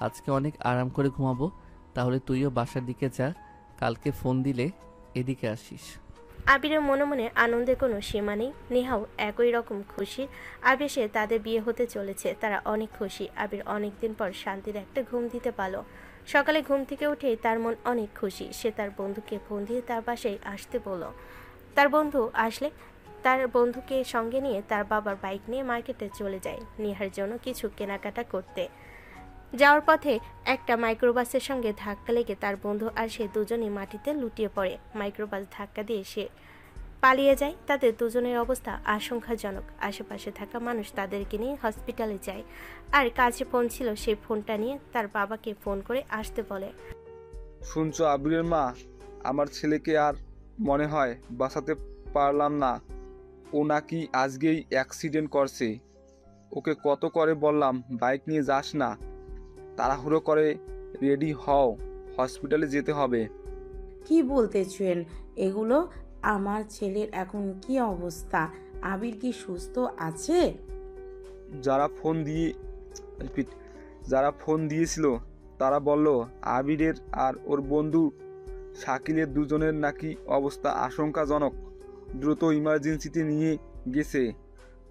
[SPEAKER 1] আজকে অনেক আরাম করে ঘুমাবো। তাহলে তুইও বাসার দিকে যা, কালকে ফোন দিলে এদিকে আসিস।
[SPEAKER 3] আবিরের মনে মনে আনন্দের কোনো সীমা নেই। নেহাও একই রকম খুশি আবেশে তাদের বিয়ে হতে চলেছে। তারা অনেক খুশি। আবির অনেকদিন পর শান্তির একটা ঘুম দিতে পারল। সকালে ঘুম থেকে উঠেই তার মন অনেক খুশি। সে তার বন্ধুকে ফোন দিয়ে তার বাসায় আসতে বলল। তার বন্ধু আসলে তার বন্ধুকে সঙ্গে নিয়ে তার বাবার বাইক নিয়ে মার্কেটে চলে যায় নেহার জন্য কিছু কেনাকাটা করতে। যাওয়ার পথে একটা মাইক্রোবাসের সঙ্গে ধাক্কা লেগে তার বন্ধু আর সে দুজনই মাটিতে লুটিয়ে পড়ে। মাইক্রোবাস ধাক্কা দিয়ে সে পালিয়ে যায়। তাদের দুজনের অবস্থা আশঙ্কাজনক। আশেপাশে থাকা মানুষ তাদেরকে নিয়ে হসপিটালে যায়। আর কাছে ফোন ছিল, সেই ফোনটা নিয়ে তার বাবাকে ফোন করে আসতে বলে।
[SPEAKER 8] শুনছো আবিরের মা, আমার ছেলেকে আর মনে হয় বাঁচাতে পারলাম না। ও নাকি আজকেই অ্যাক্সিডেন্ট করছে। ওকে কত করে বললাম বাইক নিয়ে যাস না, তাড়াহুড়ো করে রেডি হও, হসপিটালে যেতে হবে।
[SPEAKER 10] কি বলতেছেন এগুলো? আমার ছেলের এখন কি অবস্থা? আবির কি সুস্থ আছে?
[SPEAKER 8] যারা ফোন দিয়েছিল তারা বলল আবিরের আর ওর বন্ধু শাকিলের দুজনের নাকি অবস্থা আশঙ্কাজনক। দ্রুত ইমার্জেন্সিতে নিয়ে গেছে।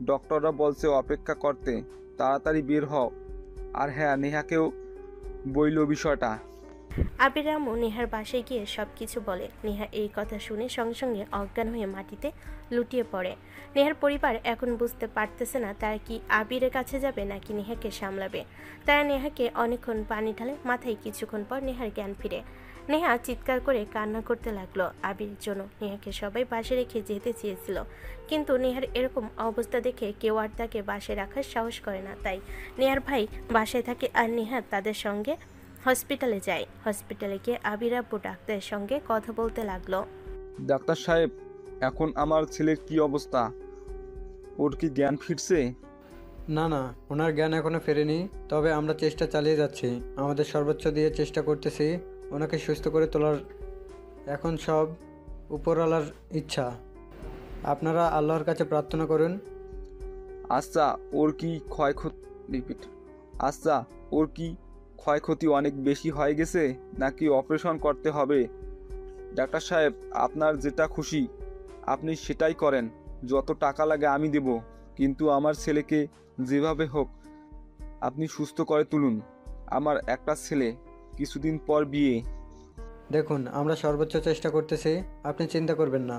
[SPEAKER 8] ডক্টররা বলছে অপেক্ষা করতে, তাড়াতাড়ি বের হও। আর হ্যাঁ, নেহাকেও বইল বিষয়টা।
[SPEAKER 3] আবির আম্মু নেহার বাসায় গিয়ে সব কিছু বলে। নেহা এই কথা শুনে সঙ্গে সঙ্গে অজ্ঞান হয়ে মাটিতে লুটিয়ে পড়ে। নেহার পরিবার এখন বুঝতে পারতেছে না তারা কি আবিরের কাছে যাবে নাকি নেহাকে সামলাবে। তারা নেহাকে অনেকক্ষণ পানি ঢালে, মাথায় কিছুক্ষণ পর নেহার জ্ঞান ফিরে। নেহা চিৎকার করে কান্না করতে লাগলো আবিরের জন্য। নেহাকে সবাই বাসায় রেখে যেতে চেয়েছিল, কিন্তু নেহার এরকম অবস্থা দেখে কেউ আর তাকে বাসায় রাখার সাহস করে না। তাই নেহার ভাই বাসায় থাকে আর নেহা তাদের সঙ্গে হসপিটালে যায়। হসপিটালে গিয়ে আবির আব্বু ডাক্তারের সঙ্গে কথা বলতে লাগলো।
[SPEAKER 8] ডাক্তার সাহেব, এখন আমার ছেলের কি অবস্থা? ওর কি জ্ঞান ফিরছে?
[SPEAKER 12] না না, ওনার জ্ঞান এখনো ফেরেনি, তবে আমরা চেষ্টা চালিয়ে যাচ্ছি, আমাদের সর্বোচ্চ দিয়ে চেষ্টা করতেছি ওনাকে সুস্থ করে তোলার। এখন সব উপরওয়ালার ইচ্ছা, আপনারা আল্লাহর কাছে প্রার্থনা করুন।
[SPEAKER 8] আচ্ছা, ওর কি ক্ষয়ক্ষতি অনেক বেশি হয়ে গেছে নাকি অপারেশন করতে হবে? ডাক্তার সাহেব, আপনার যেটা খুশি আপনি সেটাই করেন, যত টাকা লাগে আমি দেব, কিন্তু আমার ছেলেকে যেভাবে হোক আপনি সুস্থ করে তুলুন। আমার একটা ছেলে, কিছুদিন পর বিয়ে।
[SPEAKER 12] দেখুন, আমরা সর্বোচ্চ চেষ্টা করতেছি, আপনি চিন্তা করবেন না।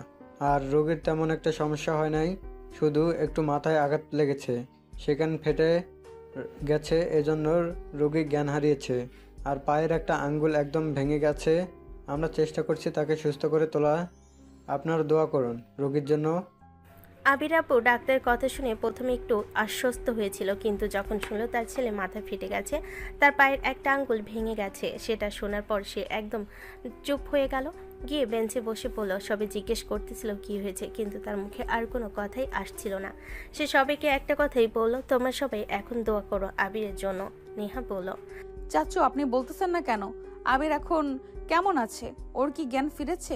[SPEAKER 12] আর রোগীর তেমন একটা সমস্যা হয় নাই, শুধু একটু মাথায় আঘাত লেগেছে, সেখান ফেটে গেছে, এজন্য রোগী জ্ঞান হারিয়েছে। আর পায়ের একটা আঙ্গুল একদম ভেঙে গেছে। আমরা চেষ্টা করছি তাকে সুস্থ করে তোলা। আপনার দোয়া করুন রোগীর জন্য।
[SPEAKER 3] আবির আপু ডাক্তারের কথা শুনে প্রথমে একটু আশ্বস্ত হয়েছিল, কিন্তু যখন শুনলো তার ছেলে মাথা ফেটে গেছে, তার পায়ের একটা আঙ্গুল ভেঙে গেছে, সেটা শোনার পর সে একদম চুপ হয়ে গেল। গিয়ে বেঞ্চে বসে পড়ল। সবে জিজ্ঞেস করতেছিল কি হয়েছে, কিন্তু তার মুখে আর কোনো কথাই আসছিল না। সে সবাইকে একটা কথাই বলল, তোমরা সবাই এখন দোয়া করো আবিরের জন্য। নেহা বলল,
[SPEAKER 2] চাচু আপনি বলতেছেন না কেন? আবির এখন কেমন আছে? ওর কি জ্ঞান ফিরেছে?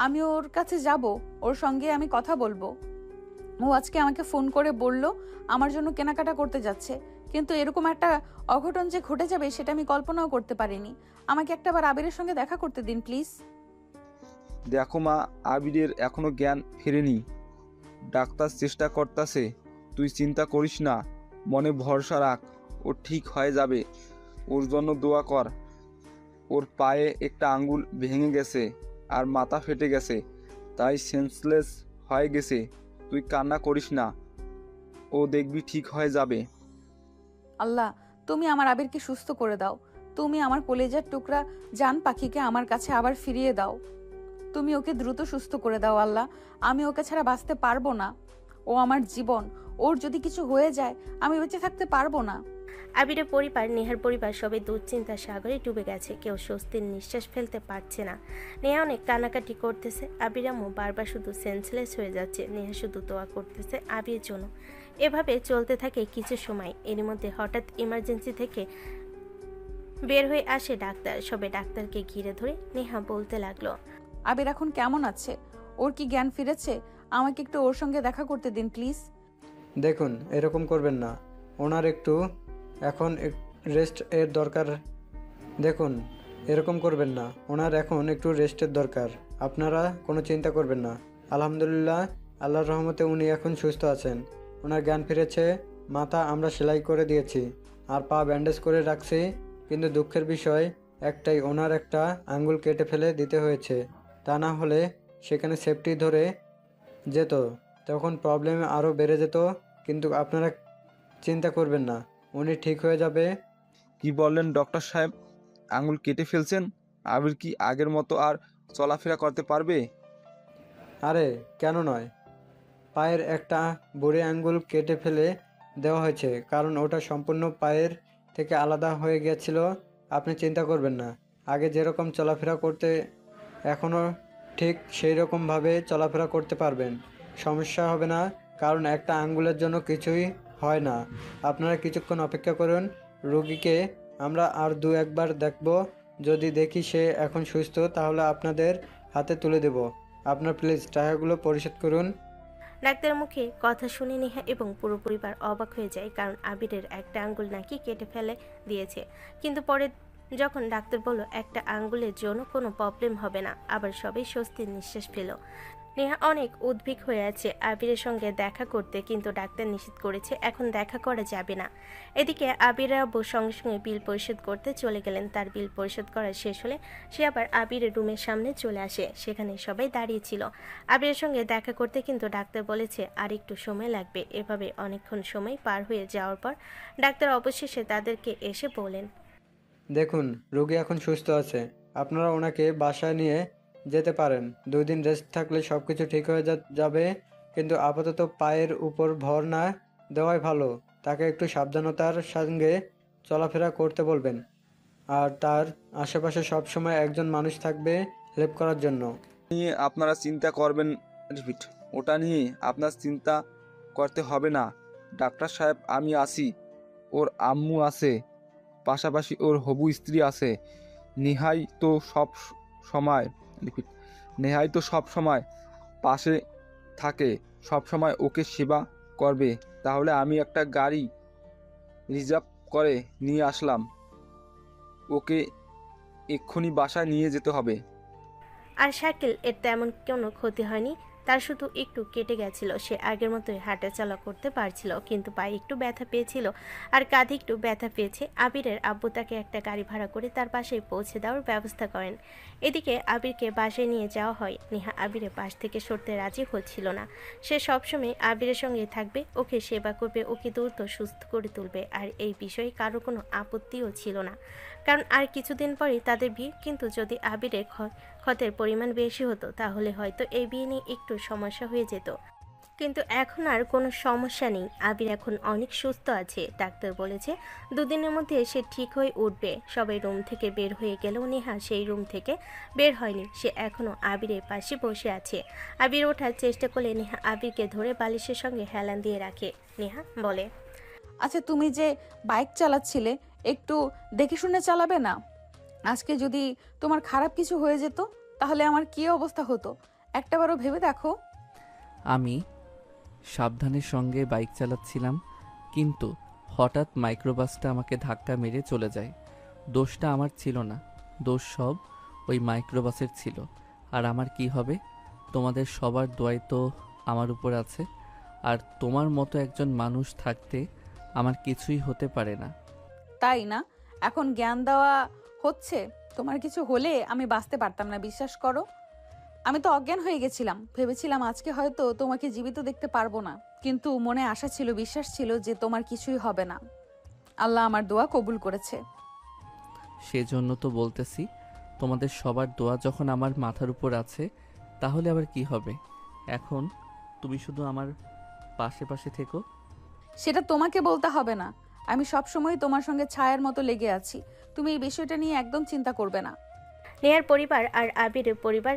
[SPEAKER 2] আমি ওর কাছে যাব, ওর সঙ্গে আমি কথা বলবো। ও আজকে আমাকে ফোন করে বলল আমার জন্য কেনাকাটা করতে যাচ্ছে, কিন্তু এরকম একটা অঘটন যে ঘটে যাবে সেটা আমি কল্পনাও করতে পারিনি। আমাকে একটাবার আবিরের সঙ্গে দেখা করতে দিন প্লিজ।
[SPEAKER 8] দেখো মা, আবিরের এখনো জ্ঞান ফেরেনি। ডাক্তার চেষ্টা করতেছে, তুই চিন্তা করিস না, মনে ভরসা রাখ, ও ঠিক হয়ে যাবে। ওর জন্য দোয়া কর। ওর পায়ে একটা আঙ্গুল ভেঙে গেছে আর মাথা ফেটে গেছে, তাই সেন্সলেস হয়ে গেছে। তুই কান্না করিস না, ও দেখবি ঠিক হয়ে যাবে।
[SPEAKER 2] আল্লাহ, তুমি আমার আবিরকে সুস্থ করে দাও। তুমি আমার কলেজার টুকরা জান পাখিকে আমার কাছে আবার ফিরিয়ে দাও। তুমি ওকে দ্রুত সুস্থ করে দাও আল্লাহ। আমি ওকে ছাড়া বাঁচতে পারবো না। ও আমার জীবন। ওর যদি কিছু হয়ে যায় আমি বেঁচে থাকতে পারবো না।
[SPEAKER 3] আবিরের পরিবার, নেহার পরিবার সবাই দুশ্চিন্তার সাগরে ডুবে গেছে। কেউ স্বস্তির নিঃশ্বাস ফেলতে পারছে না। নেহা অনেক কানাকাটি করতেছে। আবির আম্মু বারবার শুধু সেন্সলেস হয়ে যাচ্ছে। নেহা শুধু দোয়া করতেছে আবির জন্য। এভাবে চলতে থাকে কিছু সময়। এর মধ্যে হঠাৎ ইমার্জেন্সি থেকে বের হয়ে আসে ডাক্তার। সবে ডাক্তারকে ঘিরে ধরে নেহা বলতে লাগলো,
[SPEAKER 2] আবির এখন কেমন আছে? ওর কি জ্ঞান ফিরেছে? আমাকে একটু ওর সঙ্গে দেখা করতে দিন প্লিজ।
[SPEAKER 12] দেখুন, এরকম করবেন না, ওনার একটু এখন রেস্ট এর দরকার। দেখুন, এরকম করবেন না, ওনার এখন একটু রেস্টের দরকার। আপনারা কোনো চিন্তা করবেন না। আলহামদুলিল্লাহ, আল্লাহর রহমতে উনি এখন সুস্থ আছেন। ওনার জ্ঞান ফিরেছে। মাথা আমরা সেলাই করে দিয়েছি আর পা ব্যান্ডেজ করে রাখছি, কিন্তু দুঃখের বিষয় একটাই, ওনার একটা আঙ্গুল কেটে ফেলে দিতে হয়েছে। তা না হলে সেখানে সেফটি ধরে যেত, তখন প্রবলেম আরও বেড়ে যেত। কিন্তু আপনারা চিন্তা করবেন না, উনি ঠিক হয়ে যাবে।
[SPEAKER 8] কি বললেন ডক্টর সাহেব? আঙুল কেটে ফেলছেন? আবির কি আগের মতো আর চলাফেরা করতে পারবে?
[SPEAKER 12] আরে কেন নয়, পায়ের একটা বুড়ি আঙ্গুল কেটে ফেলে দেওয়া হয়েছে, কারণ ওটা সম্পূর্ণ পায়ের থেকে আলাদা হয়ে গিয়েছিল। আপনি চিন্তা করবেন না, আগে যেরকম চলাফেরা করতে এখনও ঠিক সেই রকমভাবে চলাফেরা করতে পারবেন। সমস্যা হবে না, কারণ একটা আঙ্গুলের জন্য কিছুই হয় না। আপনারা কিছুক্ষণ অপেক্ষা করুন। রোগীকে আমরা আর দু একবার দেখব। যদি দেখি সে এখন সুস্থ, তাহলে আপনাদের হাতে তুলে দেব। আপনার প্লিজ টাকাগুলো পরিশোধ করুন।
[SPEAKER 3] ডাক্তারের মুখে কথা শুনে নেহা এবং পুরো পরিবার অবাক হয়ে যায়, কারণ আবিরের একটা আঙ্গুল নাকি কেটে ফেলে দিয়েছে। কিন্তু পরে যখন ডাক্তার বলল একটা আঙ্গুলের জন্য কোনো প্রবলেম হবে না, আবার সবাই স্বস্তির নিঃশ্বাস পেল। নেহা অনেক উদ্বিগ্ন হয়ে আছে আবিরের সঙ্গে দেখা করতে, কিন্তু ডাক্তার নিষেধ করেছে এখন দেখা করা যাবে না। এদিকে আবিরের আব্বু সঙ্গে সঙ্গে বিল পরিশোধ করতে চলে গেলেন। তার বিল পরিশোধ করা শেষ হলে সে আবার আবিরের রুমের সামনে চলে আসে। সেখানে সবাই দাঁড়িয়েছিল আবিরের সঙ্গে দেখা করতে, কিন্তু ডাক্তার বলেছে আর একটু সময় লাগবে। এভাবে অনেকক্ষণ সময় পার হয়ে যাওয়ার পর ডাক্তার অবশেষে তাদেরকে এসে বলেন,
[SPEAKER 12] দেখুন, রোগী এখন সুস্থ আছে। আপনারা ওনাকে বাসায় নিয়ে যেতে পারেন। 2 দিন রেস্ট থাকলে সব কিছু ঠিক হয়ে যাবে। কিন্তু আপাতত পায়ের উপর ভর না দেওয়াই ভালো। তাকে একটু সাবধানতার সঙ্গে চলাফেরা করতে বলবেন। আর তার আশেপাশে সবসময় একজন মানুষ থাকবে হেল্প করার জন্য।
[SPEAKER 8] নিয়ে আপনারা চিন্তা করবেন, রিপিট, ওটা নিয়ে আপনার চিন্তা করতে হবে না ডাক্তার সাহেব। আমি আছি, ওর আম্মু আছে, পাশাপাশি ওর হবু স্ত্রী আছে। নেহাই তো সব সময়, রিপিট, নেহাই তো সব সময় পাশে থাকে, সব সময় ওকে সেবা করবে। তাহলে আমি একটা গাড়ি রিজার্ভ করে নিয়ে আসলাম, ওকে এক্ষুনি বাসায় নিয়ে যেতে হবে।
[SPEAKER 3] আর শাকিল এর তেমন কোনো ক্ষতি হয়নি, তার শুধু একটু কেটে গেছিল। সে আগের মতোই হাঁটাচলা করতে পারছিল, কিন্তু পায়ে একটু ব্যথা পেয়েছিল আর কাঁধে একটু ব্যথা পেয়েছে। আবিরের আব্বু তাকে একটা গাড়ি ভাড়া করে তার বাসায় পৌঁছে দেওয়ার ব্যবস্থা করেন। এদিকে আবিরকে বাসায় নিয়ে যাওয়া হয়। নেহা আবিরের পাশ থেকে সরতে রাজি হচ্ছিল না। সে সবসময় আবিরের সঙ্গে থাকবে, ওকে সেবা করবে, ওকে দ্রুত সুস্থ করে তুলবে। আর এই বিষয়ে কারো কোনো আপত্তিও ছিল না, কারণ আর কিছুদিন পরেই তাদের বিয়ে। কিন্তু যদি আবিরের ক্ষতের পরিমাণ বেশি হতো, তাহলে হয়তো এই বিয়ে নিয়ে একটু সমস্যা হয়ে যেত। কিন্তু এখন আর কোনো সমস্যা নেই। আবির এখন অনেক সুস্থ আছে। ডাক্তার বলেছে 2 দিনের মধ্যে সে ঠিক হয়ে উঠবে। সবাই রুম থেকে বের হয়ে গেলেও নেহা সেই রুম থেকে বের হয়নি। সে এখনও আবিরের পাশে বসে আছে। আবির ওঠার চেষ্টা করলে নেহা আবিরকে ধরে বালিশের সঙ্গে হেলান দিয়ে রাখে। নেহা বলে,
[SPEAKER 2] আচ্ছা, তুমি যে বাইক চালাচ্ছিলে একটু দেখে শুনে চালাবে না? আজকে যদি তোমার খারাপ কিছু হয়ে যেত তাহলে আমার কী অবস্থা হতো একটাবারও ভেবে দেখো।
[SPEAKER 1] আমি সাবধানের সঙ্গে বাইক চালাচ্ছিলাম, কিন্তু হঠাৎ মাইক্রোবাসটা আমাকে ধাক্কা মেরে চলে যায়। দোষটা আমার ছিল না, দোষ সব ওই মাইক্রোবাসের ছিল। আর আমার কি হবে? তোমাদের সবার দোয়াই তো আমার উপর আছে। আর তোমার মতো একজন মানুষ থাকতে আমার কিছুই হতে পারে না।
[SPEAKER 2] তাই না? এখন জ্ঞান দেওয়া হচ্ছে। তোমার কিছু হলে আমি বাঁচতে পারতাম না, বিশ্বাস করো। আমি তো অজ্ঞান হয়ে গেছিলাম, ভেবেছিলাম আজকে হয়তো তোমাকে জীবিত দেখতে পারবো না, কিন্তু মনে আশা ছিল, বিশ্বাস ছিল যে তোমার কিছুই হবে না। আল্লাহ আমার দোয়া কবুল করেছে।
[SPEAKER 1] সেজন্য তো বলতেছি, তোমাদের সবার দোয়া যখন আমার মাথার উপর আছে, তাহলে আবার কি হবে? এখন তুমি শুধু আমার পাশে পাশে থেকো।
[SPEAKER 2] সেটা তোমাকে বলতে হবে না। আমি সবসময় তোমার সঙ্গে ছায়ার মতো লেগে আছি। তুমি এই বিষয়টা নিয়ে একদম চিন্তা করবে না।
[SPEAKER 3] নেহার পরিবার আর আবিরের পরিবার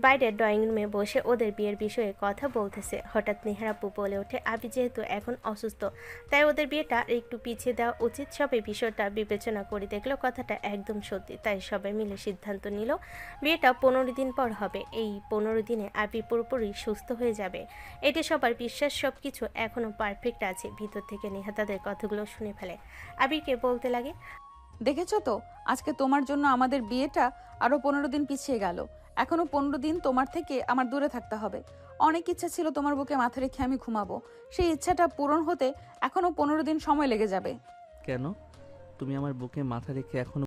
[SPEAKER 3] বাইরের ড্রয়িং রুমে বসে ওদের বিয়ের বিষয়ে কথা বলতেছে। হঠাৎ নেহার আপু বলে ওঠে, আবি যেহেতু এখন অসুস্থ, তাই ওদের বিয়েটা একটু পিছিয়ে দেওয়া উচিত। সবাই বিষয়টা বিবেচনা করে দেখলো কথাটা একদম সত্যি, তাই সবাই মিলে সিদ্ধান্ত নিল বিয়েটা 15 দিন পর হবে। এই 15 দিনে আবি পুরোপুরি সুস্থ হয়ে যাবে, এটা সবার বিশ্বাস। সব কিছু এখনও পারফেক্ট আছে। ভিতর থেকে নেহা তাদের কথাগুলো শুনে ফেলে। আবিরকে বলতে লাগে,
[SPEAKER 2] দেখেছো তো, আজকে তোমার জন্য আমাদের বিয়েটা আরো 15 দিন পিছিয়ে গেল। এখনো 15 দিন তোমার থেকে আমার দূরে থাকতে হবে। অনেক ইচ্ছা ছিল তোমার বুকে মাথা রেখে আমি ঘুমাবো। সেই ইচ্ছাটা পূরণ হতে এখনো 15 দিন সময় লেগে যাবে।
[SPEAKER 1] কেন? তুমি আমার বুকে মাথা রেখে এখনো